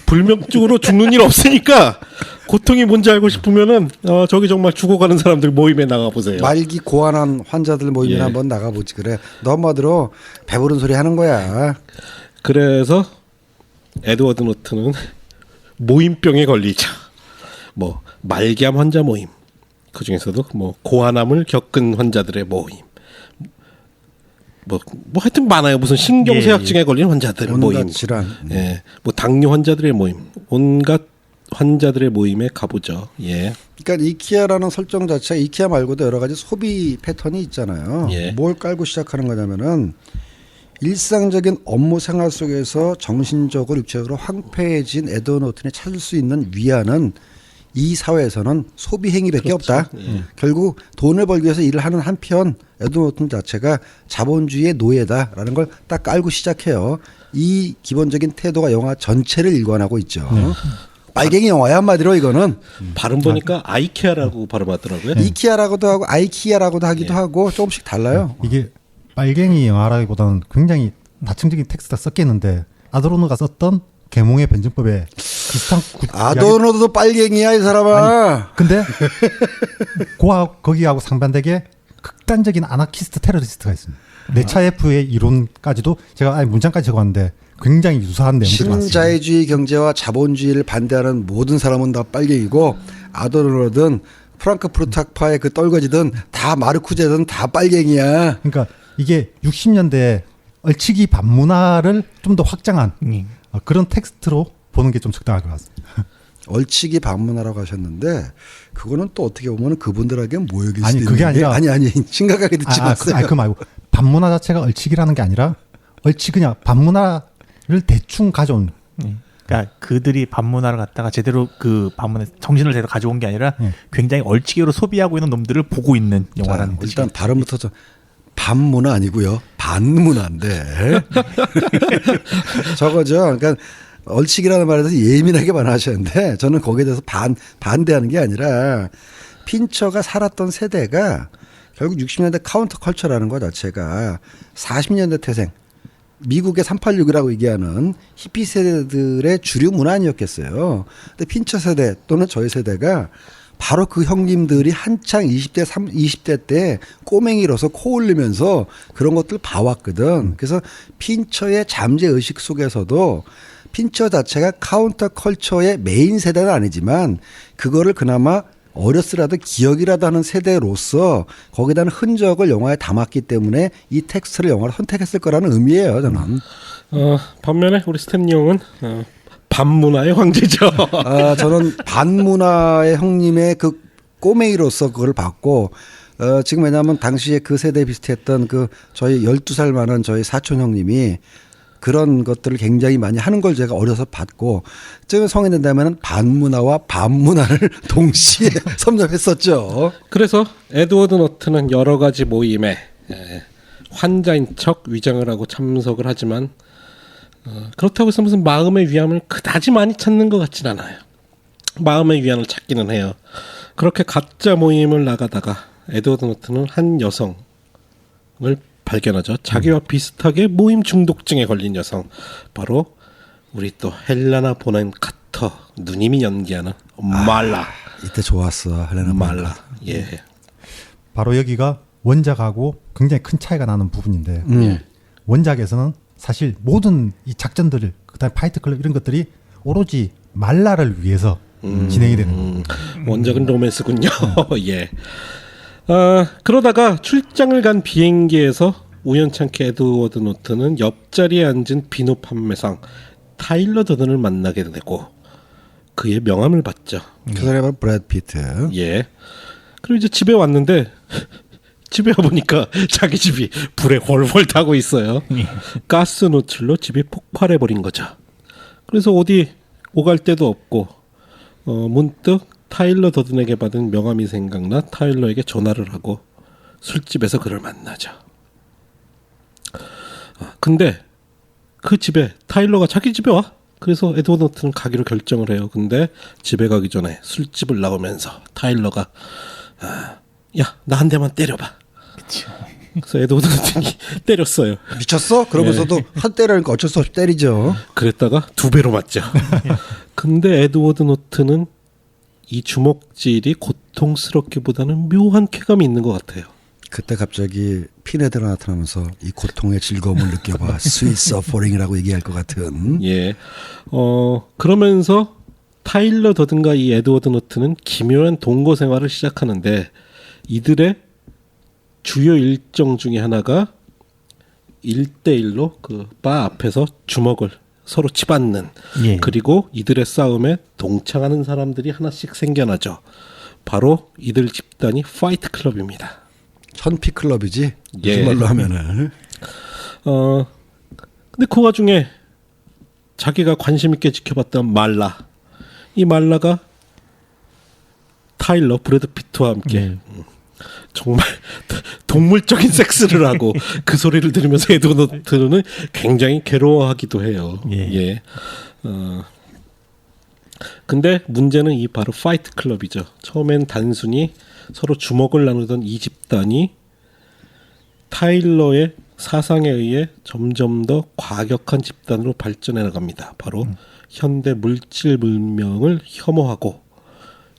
불면증으로 죽는 일 없으니까 고통이 뭔지 알고 싶으면은 저기 정말 죽어가는 사람들 모임에 나가 보세요. 말기 고환한 환자들 모임에 예. 한번 나가보지. 그래. 너 한마디로 배부른 소리 하는 거야. 그래서 에드워드 노튼은 모임병에 걸리죠. 뭐 말기암 환자 모임, 그 중에서도 뭐 고환암을 겪은 환자들의 모임, 뭐 하여튼 많아요. 무슨 신경쇠약증에 걸린 환자들의 온갖 모임, 질환. 예, 뭐 당뇨 환자들의 모임, 온갖 환자들의 모임에 가보죠. 예. 그러니까 이케아라는 설정 자체가 이케아 말고도 여러 가지 소비 패턴이 있잖아요. 예. 뭘 깔고 시작하는 거냐면은 일상적인 업무 생활 속에서 정신적으로 육체적으로 황폐해진 에드워드 노튼이 찾을 수 있는 위안은 이 사회에서는 소비 행위밖에 없다. 결국 돈을 벌기 위해서 일을 하는 한편 에드워드 노튼 자체가 자본주의의 노예다라는 걸 딱 깔고 시작해요. 이 기본적인 태도가 영화 전체를 일관하고 있죠. 빨갱이 영화야 한마디로 이거는. 발음 보니까 아이케아라고 발음하더라고요. 이케아라고도 하고 아이키아라고도 하기도 하고 조금씩 달라요. 이게 빨갱이 영화라기보다는 굉장히 다층적인 텍스트가 섞였는데 아도르노가 썼던 계몽의 변증법에 비슷한 아도르노도 빨갱이야 이 사람아. 근데 거기하고 상반되게 극단적인 아나키스트 테러리스트가 있습니다. 네차예프의 이론까지도 제가 아예 문장까지 적었는데 굉장히 유사한 내용들이 많습니다. 신자유주의 경제와 자본주의를 반대하는 모든 사람은 다 빨갱이고 아도르노든 프랑크푸르트파의 그 떨거지든 다 마르쿠제든 다 빨갱이야. 그러니까 이게 60년대 얼치기 반문화를 좀 더 확장한 그런 텍스트로 보는 게 좀 적당할 것 같습니다. 얼치기 반문화라고 하셨는데 그거는 또 어떻게 보면 그분들에게 모욕일 수도 아니, 있는 그게 게 아니라- 아니 심각하게 듣지 마세요. 그 말고 반문화 자체가 얼치기라는 게 아니라 그냥 반문화를 대충 가져온. 그러니까 그들이 반문화를 갖다가 제대로 그 반문의 정신을 제대로 가져온 게 아니라 예. 굉장히 얼치기로 소비하고 있는 놈들을 보고 있는 자, 영화라는 뜻이. 일단 발음부터 좀 반문화 아니고요. 반문화인데 저거죠. 그러니까 얼치기라는 말에 대해서 예민하게 반하셨는데 저는 거기에 대해서 반대하는 게 아니라 핀처가 살았던 세대가 결국 60년대 카운터 컬처라는 것 자체가 40년대 태생 미국의 386이라고 얘기하는 히피 세대들의 주류 문화 아니었겠어요. 근데 핀처 세대 또는 저희 세대가 바로 그 형님들이 한창 20대 때 꼬맹이로서 코 올리면서 그런 것들 봐왔거든. 그래서 핀처의 잠재의식 속에서도 핀처 자체가 카운터 컬처의 메인 세대는 아니지만 그거를 그나마 어렸으라도 기억이라도 하는 세대로서 거기에 대한 흔적을 영화에 담았기 때문에 이 텍스트를 영화로 선택했을 거라는 의미예요, 저는. 반면에 우리 스탠리 형은 반문화의 황제죠. 저는 반문화의 형님의 그 꼬맹이로서 그걸 봤고 지금 왜냐하면 당시에 그 세대에 비슷했던 그 저희 12살 많은 저희 사촌 형님이 그런 것들을 굉장히 많이 하는 걸 제가 어려서 봤고 지금 성인 된다면 반문화와 반문화를 동시에 섭렵했었죠. 그래서 에드워드 노튼은 여러 가지 모임에 환자인 척 위장을 하고 참석을 하지만 그렇다고 해서 무슨 마음의 위안을 그다지 많이 찾는 것 같진 않아요. 마음의 위안을 찾기는 해요. 그렇게 가짜 모임을 나가다가 에드워드 노튼은 한 여성을 발견하죠. 자기와 비슷하게 모임 중독증에 걸린 여성, 바로 우리 또 헬레나 보낸 카터 누님이 연기하는 말라. 이때 좋았어. 헬레나 말라. 예. 바로 여기가 원작하고 굉장히 큰 차이가 나는 부분인데 원작에서는 사실 모든 이 작전들 그다음에 파이트 클럽 이런 것들이 오로지 말라를 위해서 진행이 되는 원작은 로맨스군요. 예. 그러다가 출장을 간 비행기에서 우연찮게 에드워드 노튼은 옆자리에 앉은 비누 판매상 타일러 더든을 만나게 되고 그의 명함을 받죠. 그 사람이 바로 브래드 피트. 예. 그리고 이제 집에 왔는데 집에 와보니까 자기 집이 불에 훨훨 타고 있어요. 가스 노출로 집이 폭발해버린 거죠. 그래서 어디 오갈 데도 없고 문득 타일러 더든에게 받은 명함이 생각나 타일러에게 전화를 하고 술집에서 그를 만나죠. 근데 그 집에 타일러가 자기 집에 와. 그래서 에드워드 노튼은 가기로 결정을 해요. 근데 집에 가기 전에 술집을 나오면서 타일러가 야, 나 한 대만 때려봐. 그쵸. 그래서 에드워드 노튼이 때렸어요. 미쳤어? 그러면서도 한 때리니까 어쩔 수 없이 때리죠. 그랬다가 2배로 맞죠. 근데 에드워드 노튼은 이 주먹질이 고통스럽기보다는 묘한 쾌감이 있는 것 같아요. 그때 갑자기 피네드가 나타나면서 이 고통의 즐거움을 느껴봐. 스윗 서퍼링이라고 얘기할 것 같은. 예. 그러면서 타일러 더든과 이 에드워드 노튼은 기묘한 동거 생활을 시작하는데 이들의 주요 일정 중에 하나가 1대1로 그 바 앞에서 주먹을 서로 치받는 예. 그리고 이들의 싸움에 동창하는 사람들이 하나씩 생겨나죠. 바로 이들 집단이 파이트 클럽입니다. 천피 클럽이지. 예. 무슨 말로 하면은. 근데 그 와중에 자기가 관심 있게 지켜봤던 말라. 이 말라가 타일러 브래드 피트와 함께 정말 동물적인 섹스를 하고 그 소리를 들으면서 에드워드 노튼은 굉장히 괴로워하기도 해요. 예. 근데 문제는 이 바로 파이트 클럽이죠. 처음엔 단순히 서로 주먹을 나누던 이 집단이 타일러의 사상에 의해 점점 더 과격한 집단으로 발전해 나갑니다. 바로 현대 물질 문명을 혐오하고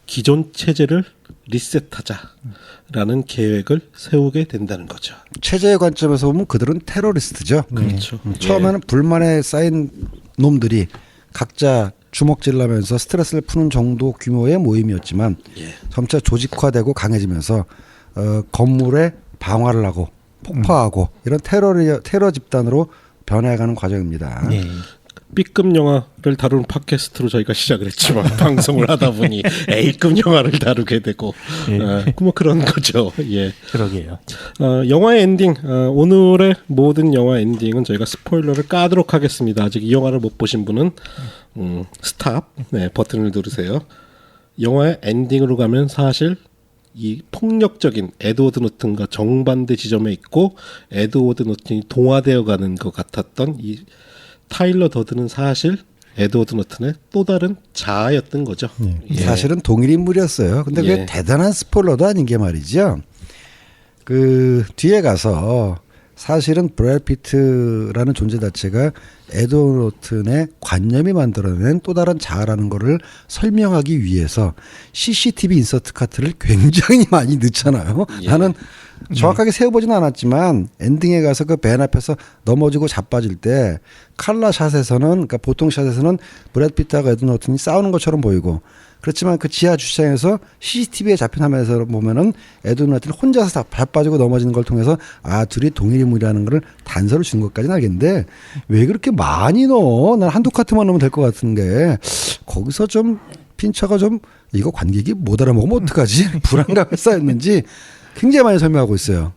기존 체제를 리셋하자라는 계획을 세우게 된다는 거죠. 체제의 관점에서 보면 그들은 테러리스트죠. 그렇죠. 처음에는 불만에 쌓인 놈들이 각자 주먹질하면서 스트레스를 푸는 정도 규모의 모임이었지만 점차 조직화되고 강해지면서 건물에 방화를 하고 폭파하고 이런 테러 집단으로 변해가는 과정입니다. 예. B급 영화를 다루는 팟캐스트로 저희가 시작을 했지만 방송을 하다 보니 A급 영화를 다루게 되고 뭐 그런 거죠. 예. 그러게요. 영화의 엔딩 오늘의 모든 영화 엔딩은 저희가 스포일러를 까도록 하겠습니다. 아직 이 영화를 못 보신 분은 스탑 버튼을 누르세요. 영화의 엔딩으로 가면 사실 이 폭력적인 에드워드 노튼과 정반대 지점에 있고 에드워드 노튼이 동화되어 가는 것 같았던 이 타일러 더든은 사실 에드워드 노튼의 또 다른 자아였던 거죠. 예. 사실은 동일 인물이었어요. 근데 그게 예. 대단한 스포일러도 아닌 게 말이죠. 그 뒤에 가서 사실은 브래드 피트라는 존재 자체가 에드워드 노튼의 관념이 만들어낸 또 다른 자아라는 거를 설명하기 위해서 CCTV 인서트 카트를 굉장히 많이 넣잖아요. 예. 나는 정확하게 세워보지는 않았지만 엔딩에 가서 그 벤 앞에서 넘어지고 자빠질 때 칼라 샷에서는 그러니까 보통 샷에서는 브래드 피트하고 에드워드 노튼이 싸우는 것처럼 보이고 그렇지만 그 지하 주차장에서 CCTV에 잡힌 화면에서 보면은 에드워드 노튼이 혼자서 자빠지고 넘어지는 걸 통해서 아 둘이 동일 인물이라는 걸 단서를 준 것까지는 알겠는데 왜 그렇게 많이 넣어? 난 한두 카트만 넣으면 될 것 같은데 거기서 좀 핀처가 좀 이거 관객이 못 알아먹으면 어떡하지? 불안감에 쌓였는지 굉장히 많이 설명하고 있어요.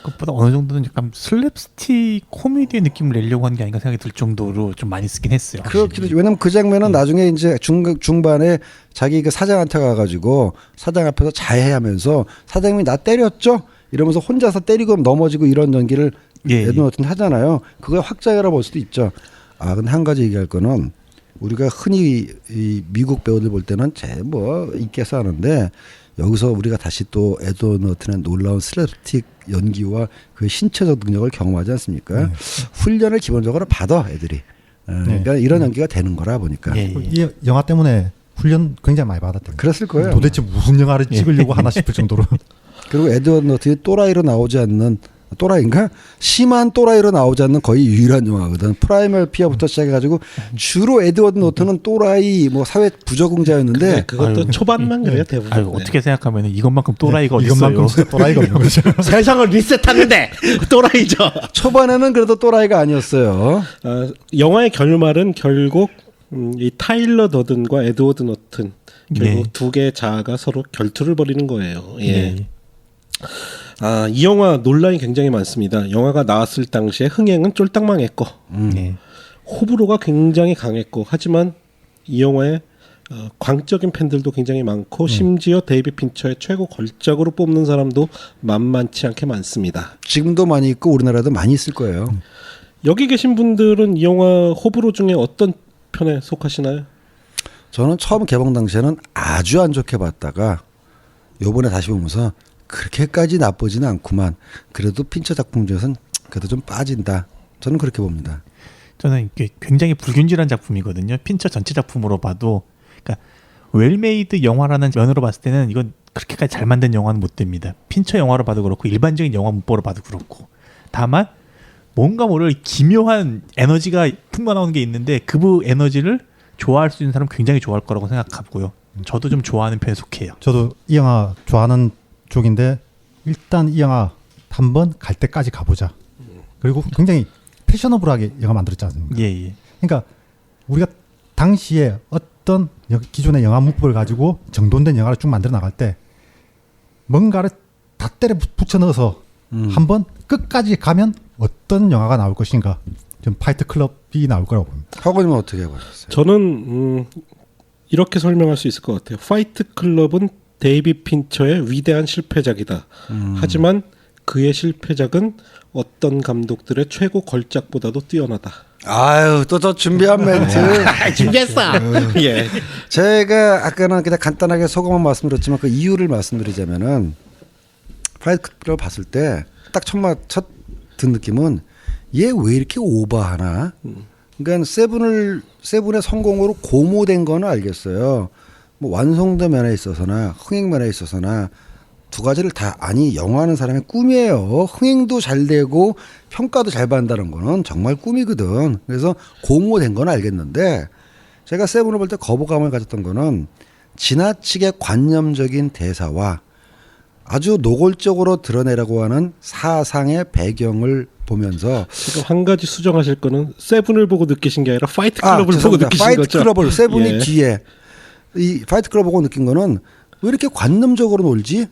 그것보다 어느 정도는 약간 슬랩스틱 코미디의 느낌을 내려고 한 게 아닌가 생각이 들 정도로 좀 많이 쓰긴 했어요. 그렇기도 왜냐면 그 장면은 나중에 이제 중반에 자기 그 사장한테 가가지고 사장 앞에서 자해하면서 사장님이 나 때렸죠? 이러면서 혼자서 때리고 넘어지고 이런 연기를 에드워드 노튼이 하잖아요. 그걸 확장해라 볼 수도 있죠. 아 근데 한 가지 얘기할 거는 우리가 흔히 이 미국 배우들 볼 때는 뭐 있겠어 하는데 여기서 우리가 다시 또 에드워드 노튼의 놀라운 슬랩스틱 연기와 그 신체적 능력을 경험하지 않습니까? 훈련을 기본적으로 받아 애들이. 그러니까 이런 연기가 되는 거라 보니까. 예, 예. 이 영화 때문에 훈련 굉장히 많이 받았대요. 그랬을 거예요. 도대체 무슨 영화를 찍으려고 하나 싶을 정도로. 그리고 에드워드 노튼이 또라이로 나오지 않는 또라이인가? 심한 또라이로 나오지 않는 거의 유일한 영화거든. 프라이멀 피어부터 시작해가지고 주로 에드워드 노튼은 또라이 뭐 사회 부적응자였는데 그것도 아유, 초반만 그래요 대부분. 아유, 어떻게 생각하면 이것만큼 또라이가 어디 이것만큼 있어요? 또라이가 없는 거죠. 세상을 리셋하는데 또라이죠. 초반에는 그래도 또라이가 아니었어요. 영화의 결말은 결국 이 타일러 더든과 에드워드 노튼 결국 네. 두 개의 자아가 서로 결투를 벌이는 거예요. 예. 예. 이 영화 논란이 굉장히 많습니다. 영화가 나왔을 당시에 흥행은 쫄딱 망했고 예. 호불호가 굉장히 강했고 하지만 이 영화의 광적인 팬들도 굉장히 많고 심지어 데이비 핀처의 최고 걸작으로 뽑는 사람도 만만치 않게 많습니다. 지금도 많이 있고 우리나라도 많이 있을 거예요. 여기 계신 분들은 이 영화 호불호 중에 어떤 편에 속하시나요? 저는 처음 개봉 당시에는 아주 안 좋게 봤다가 요번에 다시 보면서 그렇게까지 나쁘지는 않구만. 그래도 핀처 작품 중에서는 그래도 좀 빠진다. 저는 그렇게 봅니다. 저는 이게 굉장히 불균질한 작품이거든요. 핀처 전체 작품으로 봐도, 그러니까 웰메이드 영화라는 면으로 봤을 때는 이건 그렇게까지 잘 만든 영화는 못 됩니다. 핀처 영화로 봐도 그렇고 일반적인 영화 문법으로 봐도 그렇고. 다만 뭔가 모를 기묘한 에너지가 풍겨나오는 게 있는데 그 에너지를 좋아할 수 있는 사람은 굉장히 좋아할 거라고 생각하고요. 저도 좀 좋아하는 편에 속해요. 저도 이 영화 좋아하는 쪽인데 일단 이 영화 한번 갈 때까지 가보자. 그리고 굉장히 패셔너블하게 영화 만들었지 않습니까? 예, 예. 그러니까 우리가 당시에 어떤 기존의 영화 문법을 가지고 정돈된 영화를 쭉 만들어 나갈 때 뭔가를 다 때려 붙여 넣어서 한번 끝까지 가면 어떤 영화가 나올 것인가. 좀 파이트 클럽이 나올 거라고 봅니다. 하고님은 어떻게 보셨어요? 저는 이렇게 설명할 수 있을 것 같아요. 파이트 클럽은 데이비 핀처의 위대한 실패작이다. 하지만 그의 실패작은 어떤 감독들의 최고 걸작보다도 뛰어나다. 아유, 또 저 준비한 멘트. 준비했어. 예. 제가 아까는 그냥 간단하게 소감만 말씀드렸지만 그 이유를 말씀드리자면은 파이트 클럽을 봤을 때 딱 첫 든 느낌은 얘 왜 이렇게 오버하나? 그러니까 세븐의 성공으로 고무된 거는 알겠어요. 뭐 완성도 면에 있어서나 흥행 면에 있어서나 두 가지를 다 아니 영화하는 사람의 꿈이에요. 흥행도 잘 되고 평가도 잘 받는다는 거는 정말 꿈이거든. 그래서 고무된 건 알겠는데 제가 세븐을 볼 때 거부감을 가졌던 거는 지나치게 관념적인 대사와 아주 노골적으로 드러내려고 하는 사상의 배경을 보면서 지금 한 가지 수정하실 거는 세븐을 보고 느끼신 게 아니라 파이트 클럽을 보고 죄송합니다. 느끼신 파이트 거죠. 클럽을 세븐이 예. 뒤에 이 파이트 클럽 보고 느낀 거는 왜 이렇게 관념적으로 놀지?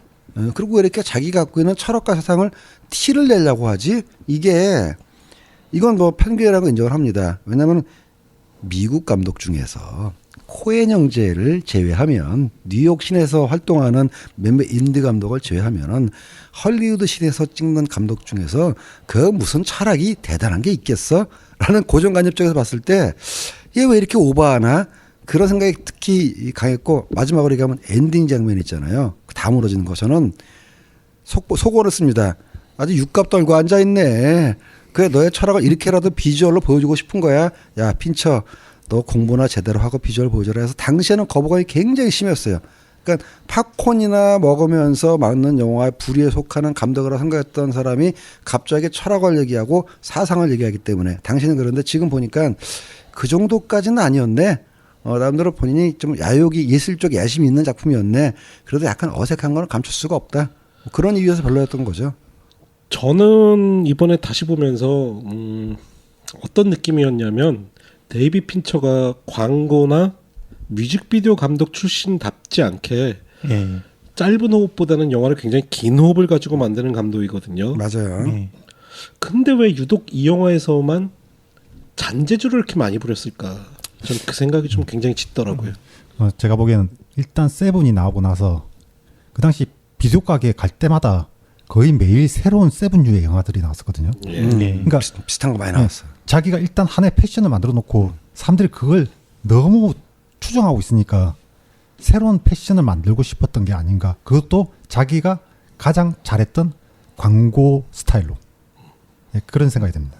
그리고 왜 이렇게 자기 갖고 있는 철학과 사상을 티를 내려고 하지? 이건 뭐 편견이라고 인정을 합니다. 왜냐하면 미국 감독 중에서 코엔 형제를 제외하면 뉴욕 시내에서 활동하는 몇몇 인디 감독을 제외하면 헐리우드 시내에서 찍는 감독 중에서 그 무슨 철학이 대단한 게 있겠어? 라는 고정관념 쪽에서 봤을 때 얘 왜 이렇게 오버하나? 그런 생각이 특히 강했고 마지막으로 얘기하면 엔딩 장면 있잖아요. 다 무너지는 거 저는 속어를 씁니다. 아주 육갑 떨고 앉아있네. 그래 너의 철학을 이렇게라도 비주얼로 보여주고 싶은 거야. 야 핀처 너 공부나 제대로 하고 비주얼 보여줘라 해서 당시에는 거부감이 굉장히 심했어요. 그러니까 팝콘이나 먹으면서 막는 영화의 부류에 속하는 감독이라고 생각했던 사람이 갑자기 철학을 얘기하고 사상을 얘기하기 때문에 당시에는 그런데 지금 보니까 그 정도까지는 아니었네. 남들은 본인이 좀 야욕이 예술적 야심이 있는 작품이었네. 그래도 약간 어색한 건 감출 수가 없다. 그런 이유에서 별로였던 거죠. 저는 이번에 다시 보면서 어떤 느낌이었냐면 데이비 핀처가 광고나 뮤직비디오 감독 출신답지 않게 예. 짧은 호흡보다는 영화를 굉장히 긴 호흡을 가지고 만드는 감독이거든요. 맞아요. 예. 근데 왜 유독 이 영화에서만 잔재주를 이렇게 많이 부렸을까? 저는 그 생각이 좀 굉장히 짙더라고요. 제가 보기에는 일단 세븐이 나오고 나서 그 당시 비디오 가게에 갈 때마다 거의 매일 새로운 세븐류의 영화들이 나왔었거든요. 예. 예. 그러니까 비슷한 거 많이 나왔어요. 자기가 일단 하나의 패션을 만들어 놓고 사람들이 그걸 너무 추정하고 있으니까 새로운 패션을 만들고 싶었던 게 아닌가. 그것도 자기가 가장 잘했던 광고 스타일로. 예, 그런 생각이 듭니다.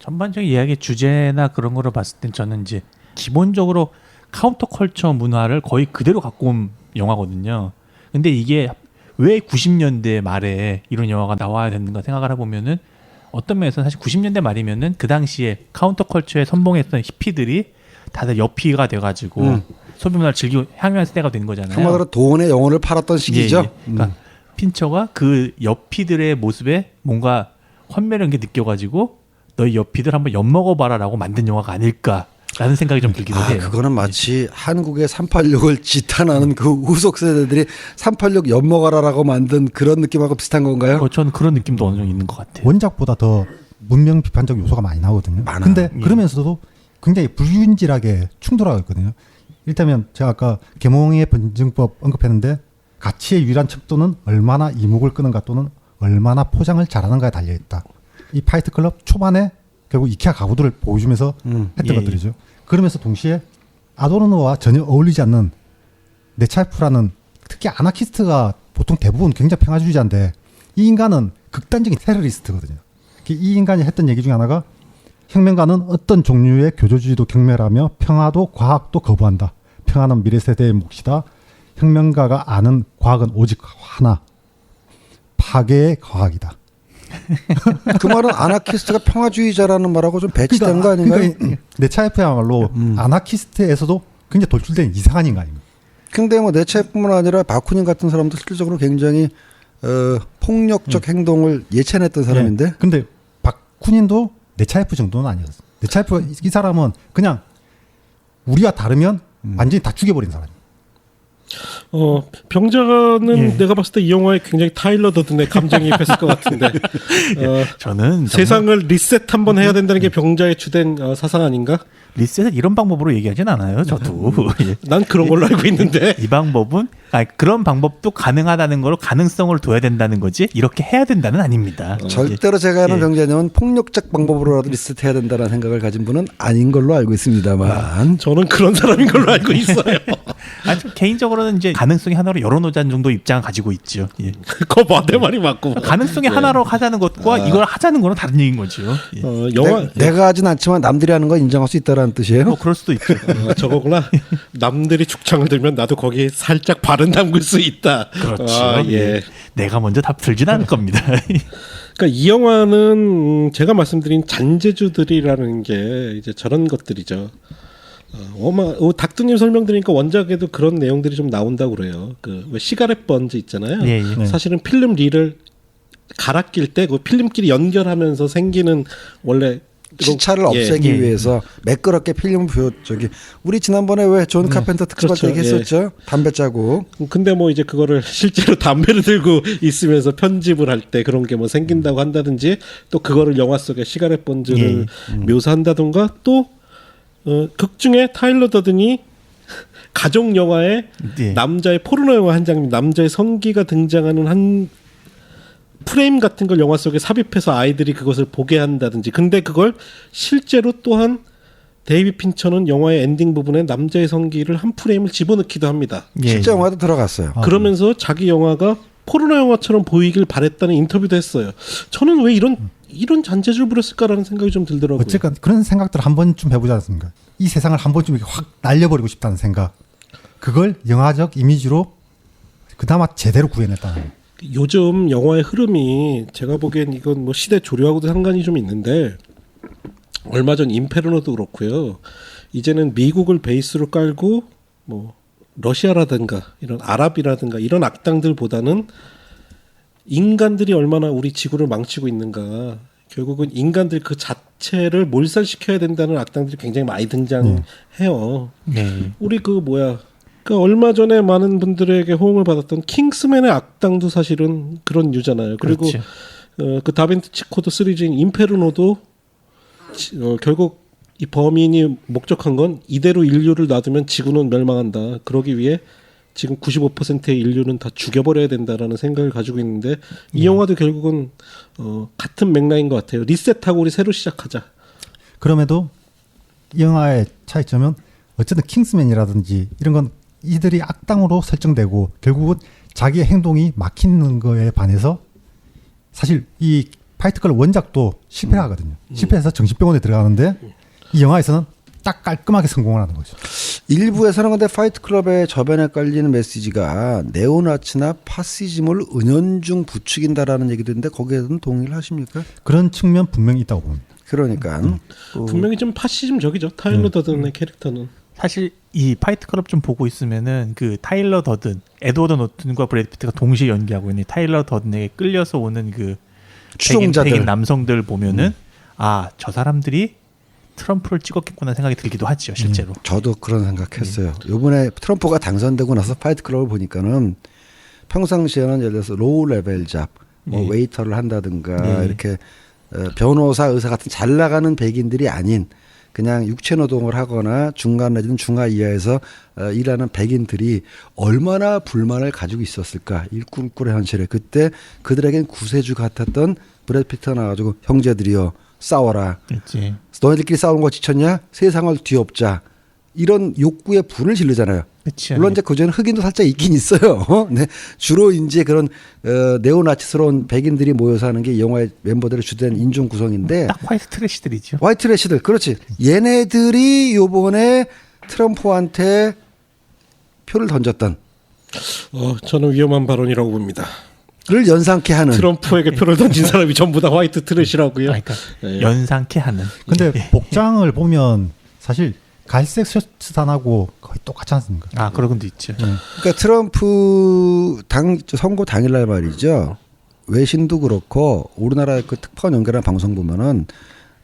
전반적인 이야기의 주제나 그런 거를 봤을 땐 저는 이제 기본적으로 카운터 컬처 문화를 거의 그대로 갖고 온 영화거든요. 근데 이게 왜 90년대 말에 이런 영화가 나와야 되는가 생각을 해보면은 어떤 면에서는 사실 90년대 말이면은 그 당시에 카운터 컬처에 선봉했던 히피들이 다들 여피가 돼가지고 소비 문화를 즐기고 향유하는 때가 된 거잖아요. 한마디로 돈의 영혼을 팔았던 시기죠. 예, 예. 그러니까 핀처가 그 여피들의 모습에 뭔가 환멸을 느껴가지고 너희 여피들 한번 엿먹어봐라라고 만든 영화가 아닐까라는 생각이 좀 들기도 해요. 그거는 마치 한국의 386을 지탄하는 그 후속 세대들이 386 엿먹어라라고 만든 그런 느낌하고 비슷한 건가요? 저는 그런 느낌도 어느 정도 있는 것 같아요. 원작보다 더 문명 비판적 요소가 많이 나오거든요. 많아. 근데 예. 그러면서도 굉장히 불균질하게 충돌하고 있거든요. 일단은 제가 아까 계몽의 번증법 언급했는데 가치의 유일한 척도는 얼마나 이목을 끄는가 또는 얼마나 포장을 잘하는가에 달려있다. 이 파이트 클럽 초반에 결국 이케아 가구들을 보여주면서 했던 예, 것들이죠. 그러면서 동시에 아도르노와 전혀 어울리지 않는 네차이프라는 특히 아나키스트가 보통 대부분 굉장히 평화주의자인데 이 인간은 극단적인 테러리스트거든요. 이 인간이 했던 얘기 중에 하나가 혁명가는 어떤 종류의 교조주의도 경멸하며 평화도 과학도 거부한다. 평화는 미래 세대의 몫이다. 혁명가가 아는 과학은 오직 하나. 파괴의 과학이다. 그 말은 아나키스트가 평화주의자라는 말하고 좀 배치된 거 아닌가요? 그러니까 네차이프야말로 아나키스트에서도 굉장히 돌출된 이상한 인간입니다. 근데 뭐 네체뿐만 아니라 바쿠닌 같은 사람도 실질적으로 굉장히 폭력적 행동을 예찬했던 사람인데. 네. 근데 바쿠닌도 네차이프 정도는 아니었어요. 네차이프 이 사람은 그냥 우리와 다르면 완전히 다 죽여버린 사람이에요. 병자는 예. 내가 봤을 때 이 영화에 굉장히 타일러 더든의 감정이입했을 것 같은데 저는 세상을 리셋 한번 해야 된다는 게 병자의 주된 사상 아닌가? 리셋은 이런 방법으로 얘기하진 않아요. 저도 예. 난 그런 걸로 알고 있는데 이 방법은 그런 방법도 가능하다는 걸 가능성을 둬야 된다는 거지 이렇게 해야 된다는 아닙니다. 절대로 제가 아는 예. 병자님은 폭력적 방법으로라도 리스트해야 된다는 생각을 가진 분은 아닌 걸로 알고 있습니다만. 저는 그런 사람인 걸로 알고 있어요. 아니, 좀 개인적으로는 이제 가능성이 하나로 열어놓자는 정도 입장을 가지고 있죠. 예. 그거 내 말이 맞고 가능성이 하나로 하자는 것과 이걸 하자는 거는 다른 얘기인 거죠. 예. 영화 내가 하진 않지만 남들이 하는 거 인정할 수 있다라는 뜻이에요. 뭐 그럴 수도 있죠. 저거구나. 남들이 죽창을 들면 나도 거기에 살짝 발은 담글 수 있다. 그렇죠. 예. 내가 먼저 답 들진 않을 겁니다. 그러니까 이 영화는 제가 말씀드린 잔재주들이라는 게 이제 저런 것들이죠. 닥터님 설명 들으니까 원작에도 그런 내용들이 좀 나온다고 그래요. 그 왜 시가렛 번즈 있잖아요. 예, 예. 사실은 필름 릴을 갈아 낄 때 그 필름끼리 연결하면서 생기는 원래 시차를 예. 없애기 예. 위해서 매끄럽게 필름 우리 지난번에 왜 존 카펜터 특집할 때 그렇죠. 얘기했었죠. 담배 짜고. 근데 뭐 이제 그거를 실제로 담배를 들고 있으면서 편집을 할 때 그런 게 뭐 생긴다고 한다든지 또 그거를 영화 속에 시가렛 번즈를 묘사한다던가 또 극 중에 타일러 더든이 가족 영화에 예. 남자의 포르노 영화 한 장면, 남자의 성기가 등장하는 한 프레임 같은 걸 영화 속에 삽입해서 아이들이 그것을 보게 한다든지. 근데 그걸 실제로 또한 데이비 핀처는 영화의 엔딩 부분에 남자의 성기를 한 프레임을 집어넣기도 합니다. 예, 실제 예. 영화도 들어갔어요. 그러면서 자기 영화가 포르노 영화처럼 보이길 바랬다는 인터뷰도 했어요. 저는 왜 이런 잔재주를 부렸을까라는 생각이 좀 들더라고요. 어쨌건 그런 생각들 한 번쯤 해보지 않습니까? 이 세상을 한 번쯤 이렇게 확 날려버리고 싶다는 생각. 그걸 영화적 이미지로 그나마 제대로 구해냈다는. 요즘 영화의 흐름이 제가 보기엔 이건 뭐 시대 조류하고도 상관이 좀 있는데 얼마 전 인페르노도 그렇고요. 이제는 미국을 베이스로 깔고 뭐 러시아라든가 이런 아랍이라든가 이런 악당들보다는 인간들이 얼마나 우리 지구를 망치고 있는가. 결국은 인간들 그 자체를 몰살시켜야 된다는 악당들이 굉장히 많이 등장해요. 네. 우리 그러니까 얼마 전에 많은 분들에게 호응을 받았던 킹스맨의 악당도 사실은 그런 유잖아요. 그리고 그렇죠. 그 다빈치 코드 시리즈인 인페르노도 결국 이 범인이 목적한 건 이대로 인류를 놔두면 지구는 멸망한다. 그러기 위해 지금 95%의 인류는 다 죽여버려야 된다라는 생각을 가지고 있는데 이 영화도 결국은 같은 맥락인 것 같아요. 리셋하고 우리 새로 시작하자. 그럼에도 이 영화의 차이점은 어쨌든 킹스맨이라든지 이런 건 이들이 악당으로 설정되고 결국은 자기의 행동이 막히는 거에 반해서 사실 이 파이트 클럽 원작도 실패하거든요. 실패해서 정신병원에 들어가는데 이 영화에서는 딱 깔끔하게 성공을 하는 거죠. 일부에서는 근데 파이트 클럽의 저변에 깔리는 메시지가 네오나치나 파시즘을 은연중 부추긴다라는 얘기도 있는데 거기에는 동의를 하십니까? 그런 측면 분명히 있다고 봅니다. 그러니까 분명히 좀 파시즘적이죠. 타일러 더든의 캐릭터는. 사실 이 파이트 클럽 좀 보고 있으면은 그 타일러 더든, 에드워드 노튼과 브래드 피트가 동시에 연기하고 있는 타일러 더든에게 끌려서 오는 그 추종자들. 백인 남성들 보면은 아, 저 사람들이 트럼프를 찍었겠구나 생각이 들기도 하죠, 실제로. 저도 그런 생각했어요. 이번에 트럼프가 당선되고 나서 파이트 클럽을 보니까는 평상시에는 예를 들어서 로우 레벨 잡, 뭐 예. 웨이터를 한다든가 예. 이렇게 변호사, 의사 같은 잘 나가는 백인들이 아닌 그냥 육체 노동을 하거나 중간 내지는 중하 이하에서 일하는 백인들이 얼마나 불만을 가지고 있었을까. 이 꿀꿀의 현실에. 그때 그들에겐 구세주 같았던 브래드 피트가 나와가지고 형제들이여 싸워라. 있지. 너희들끼리 싸우는 거 지쳤냐? 세상을 뒤엎자. 이런 욕구에 불을 지르잖아요. 그치. 물론 이제 그전에 흑인도 살짝 있긴 있어요. 네. 주로 이제 그런 네오나치스러운 백인들이 모여서 하는 게 이 영화의 멤버들의 주된 인종 구성인데 딱 화이트 트래시들이죠. 화이트 래시들 그렇지. 얘네들이 요번에 트럼프한테 표를 던졌던 저는 위험한 발언이라고 봅니다. 를 연상케 하는 트럼프에게 표를 던진 사람이 전부 다 화이트 트래시라고요. 그러니까 예. 연상케 하는. 근데 예. 복장을 보면 사실 갈색 셔츠단하고 거의 똑같지 않습니까? 아, 그런 것도 있죠. 그러니까 트럼프 선거 당일날 말이죠. 외신도 그렇고 우리나라 그 특파원 연결한 방송 보면은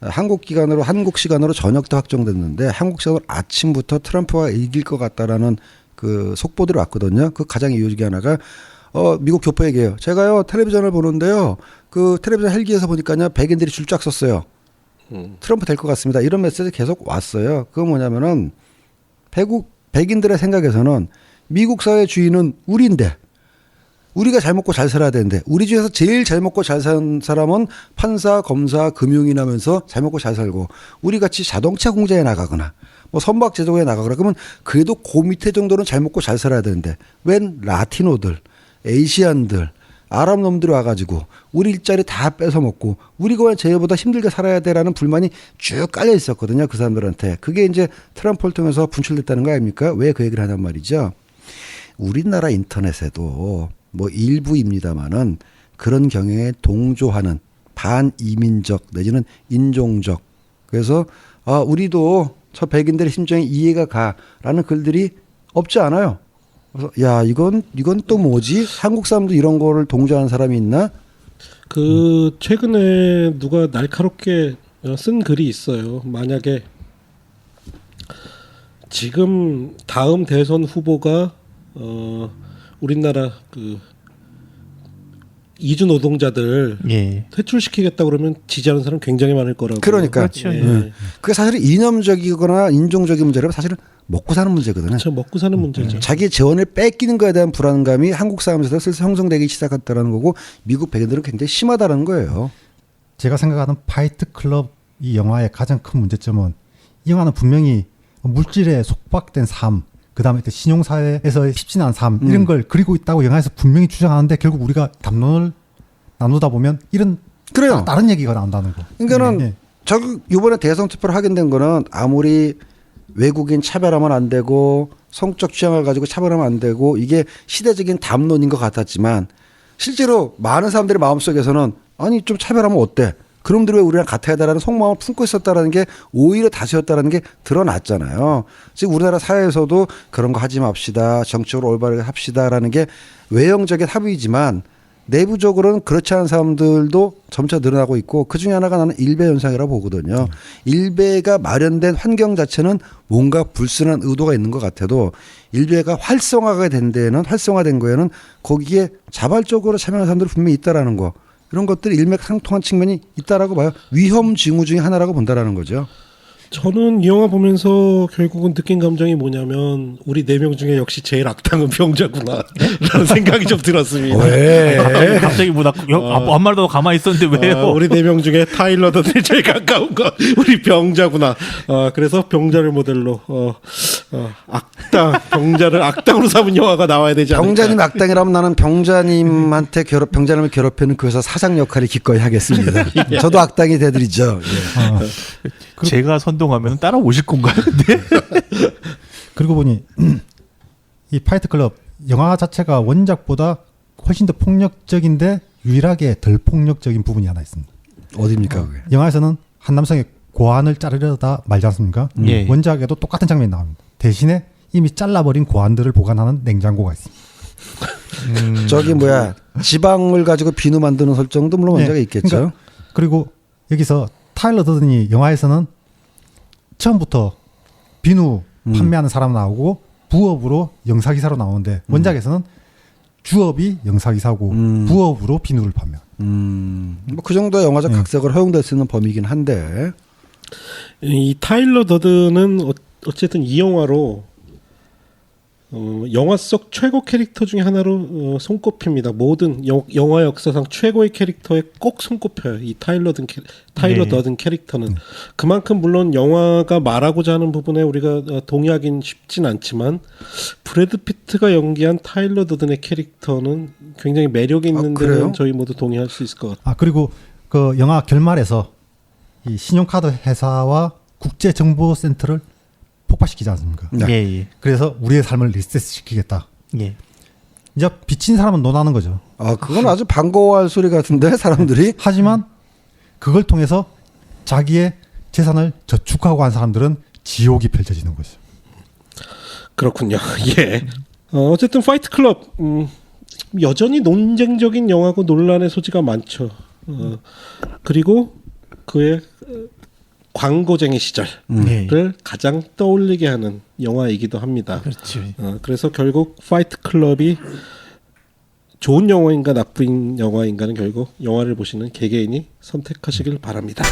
한국 시간으로 저녁 때 확정됐는데 한국 시간으로 아침부터 트럼프가 이길 것 같다라는 그 속보들이 왔거든요. 그 가장 이유 중에 하나가 미국 교포 얘기예요. 제가요 텔레비전을 보는데요. 그 텔레비전 헬기에서 보니까요 백인들이 줄 쫙 섰어요. 트럼프 될 것 같습니다. 이런 메시지 계속 왔어요. 그건 뭐냐면은 백인들의 생각에서는 미국 사회 주인은 우리인데 우리가 잘 먹고 잘 살아야 되는데 우리 중에서 제일 잘 먹고 잘 사는 사람은 판사, 검사, 금융인 하면서 잘 먹고 잘 살고 우리 같이 자동차 공장에 나가거나 뭐 선박 제조에 나가거나 그러면 그래도 그 밑에 정도는 잘 먹고 잘 살아야 되는데 웬 라티노들, 에이시안들, 아랍 놈들이 와가지고 우리 일자리 다 뺏어 먹고 우리가 왜 쟤보다 힘들게 살아야 돼라는 불만이 쭉 깔려 있었거든요. 그 사람들한테. 그게 이제 트럼프를 통해서 분출됐다는 거 아닙니까? 왜 그 얘기를 하단 말이죠. 우리나라 인터넷에도 뭐 일부입니다만은 그런 경향에 동조하는 반이민적 내지는 인종적 그래서 우리도 저 백인들의 심정이 이해가 가라는 글들이 없지 않아요. 그래서 야 이건 또 뭐지? 한국 사람도 이런 거를 동조하는 사람이 있나? 그 최근에 누가 날카롭게 쓴 글이 있어요. 만약에 지금 다음 대선 후보가 우리나라 그 이주 노동자들 예. 퇴출시키겠다 그러면 지지하는 사람 굉장히 많을 거라고. 그러니까. 그렇죠. 예. 그게 사실은 이념적이거나 인종적인 문제라면 사실은 먹고 사는 문제거든요. 그렇죠. 먹고 사는 문제죠. 자기 재원을 뺏기는 거에 대한 불안감이 한국 사람에서 슬슬 형성되기 시작했다는 거고 미국 백인들은 굉장히 심하다는 거예요. 제가 생각하는 파이트 클럽 이 영화의 가장 큰 문제점은 이 영화는 분명히 물질에 속박된 삶, 그다음에 신용사회에서 십신한 삶 이런 걸 그리고 있다고 영화에서 분명히 주장하는데 결국 우리가 담론을 나누다 보면 이런 그래요. 다른 얘기가 나온다는 거. 그러니까는 네. 저 이번에 대선 투표를 하게 된 거는 아무리 외국인 차별하면 안 되고 성적 취향을 가지고 차별하면 안 되고 이게 시대적인 담론인 것 같았지만 실제로 많은 사람들의 마음속에서는 아니 좀 차별하면 어때? 그놈들이 왜 우리랑 같아야 되라는 속마음을 품고 있었다라는 게 오히려 다수였다라는 게 드러났잖아요. 지금 우리나라 사회에서도 그런 거 하지 맙시다. 정치적으로 올바르게 합시다라는 게 외형적인 합의이지만 내부적으로는 그렇지 않은 사람들도 점차 늘어나고 있고 그중에 하나가 나는 일배 현상이라고 보거든요. 일배가 마련된 환경 자체는 뭔가 불순한 의도가 있는 것 같아도 일배가 활성화된 거에는 거기에 자발적으로 참여하는 사람들이 분명히 있다라는 거. 이런 것들이 일맥상통한 측면이 있다라고 봐요. 위험 징후 중에 하나라고 본다라는 거죠. 저는 이 영화 보면서 결국은 느낀 감정이 뭐냐면 우리 4명 중에 역시 제일 악당은 병자구나라는 생각이 좀 들었습니다. 왜? 갑자기 아무 말도 가만히 있었는데 왜요? 우리 4명 중에 타일러 더든이 제일 가까운 건 우리 병자구나. 그래서 병자를 모델로 악당 병자를 악당으로 삼은 영화가 나와야 되지 않을까? 병자님 악당이라면 나는 병자님한테 병자님을 괴롭히는 그 회사 사장 역할을 기꺼이 하겠습니다. 저도 악당이 되드리죠. 예. 제가 선동하면 따라오실 건가요? 근데 그리고 보니 이 파이트 클럽 영화 자체가 원작보다 훨씬 더 폭력적인데 유일하게 덜 폭력적인 부분이 하나 있습니다. 어디입니까 그게? 영화에서는 한 남성의 고환을 자르려다 말지 않습니까? 예. 원작에도 똑같은 장면이 나옵니다. 대신에 이미 잘라버린 고환들을 보관하는 냉장고가 있습니다. 저기 뭐야 지방을 가지고 비누 만드는 설정도 물론 원작에 네. 있겠죠. 그러니까 그리고 여기서 타일러 더든이 영화에서는 처음부터 비누 판매하는 사람 나오고 부업으로 영사기사로 나오는데 원작에서는 주업이 영사기사고 부업으로 비누를 판매. 뭐그 정도 영화적 각색을 허용될 수 있는 범위이긴 한데 이 타일러 더든은 어쨌든 이 영화로 영화 속 최고 캐릭터 중에 하나로 손꼽힙니다. 모든 영화 역사상 최고의 캐릭터에 꼭 손꼽혀요. 이 타일러 네. 더든 캐릭터는 그만큼 물론 영화가 말하고자 하는 부분에 우리가 동의하긴 쉽진 않지만 브래드 피트가 연기한 타일러 더든의 캐릭터는 굉장히 매력 있는 그래요? 데는 저희 모두 동의할 수 있을 것 같아요. 아 그리고 그 영화 결말에서 이 신용카드 회사와 국제정보센터를 폭파시키지 않습니까? 네. 예. 그래서 우리의 삶을 리셋시키겠다. 예. 이제 빚진 사람은 논하는 거죠. 아 그건 아주 반가워할 소리 같은데 사람들이 하지만 그걸 통해서 자기의 재산을 저축하고 한 사람들은 지옥이 펼쳐지는 거죠. 그렇군요. 예. 어쨌든 파이트 클럽 여전히 논쟁적인 영화고 논란의 소지가 많죠. 그리고 그의 광고쟁이 시절을 예. 가장 떠올리게 하는 영화이기도 합니다. 그렇지. 그래서 결국 파이트 클럽이 좋은 영화인가 나쁜 영화인가는 결국 영화를 보시는 개개인이 선택하시길 바랍니다.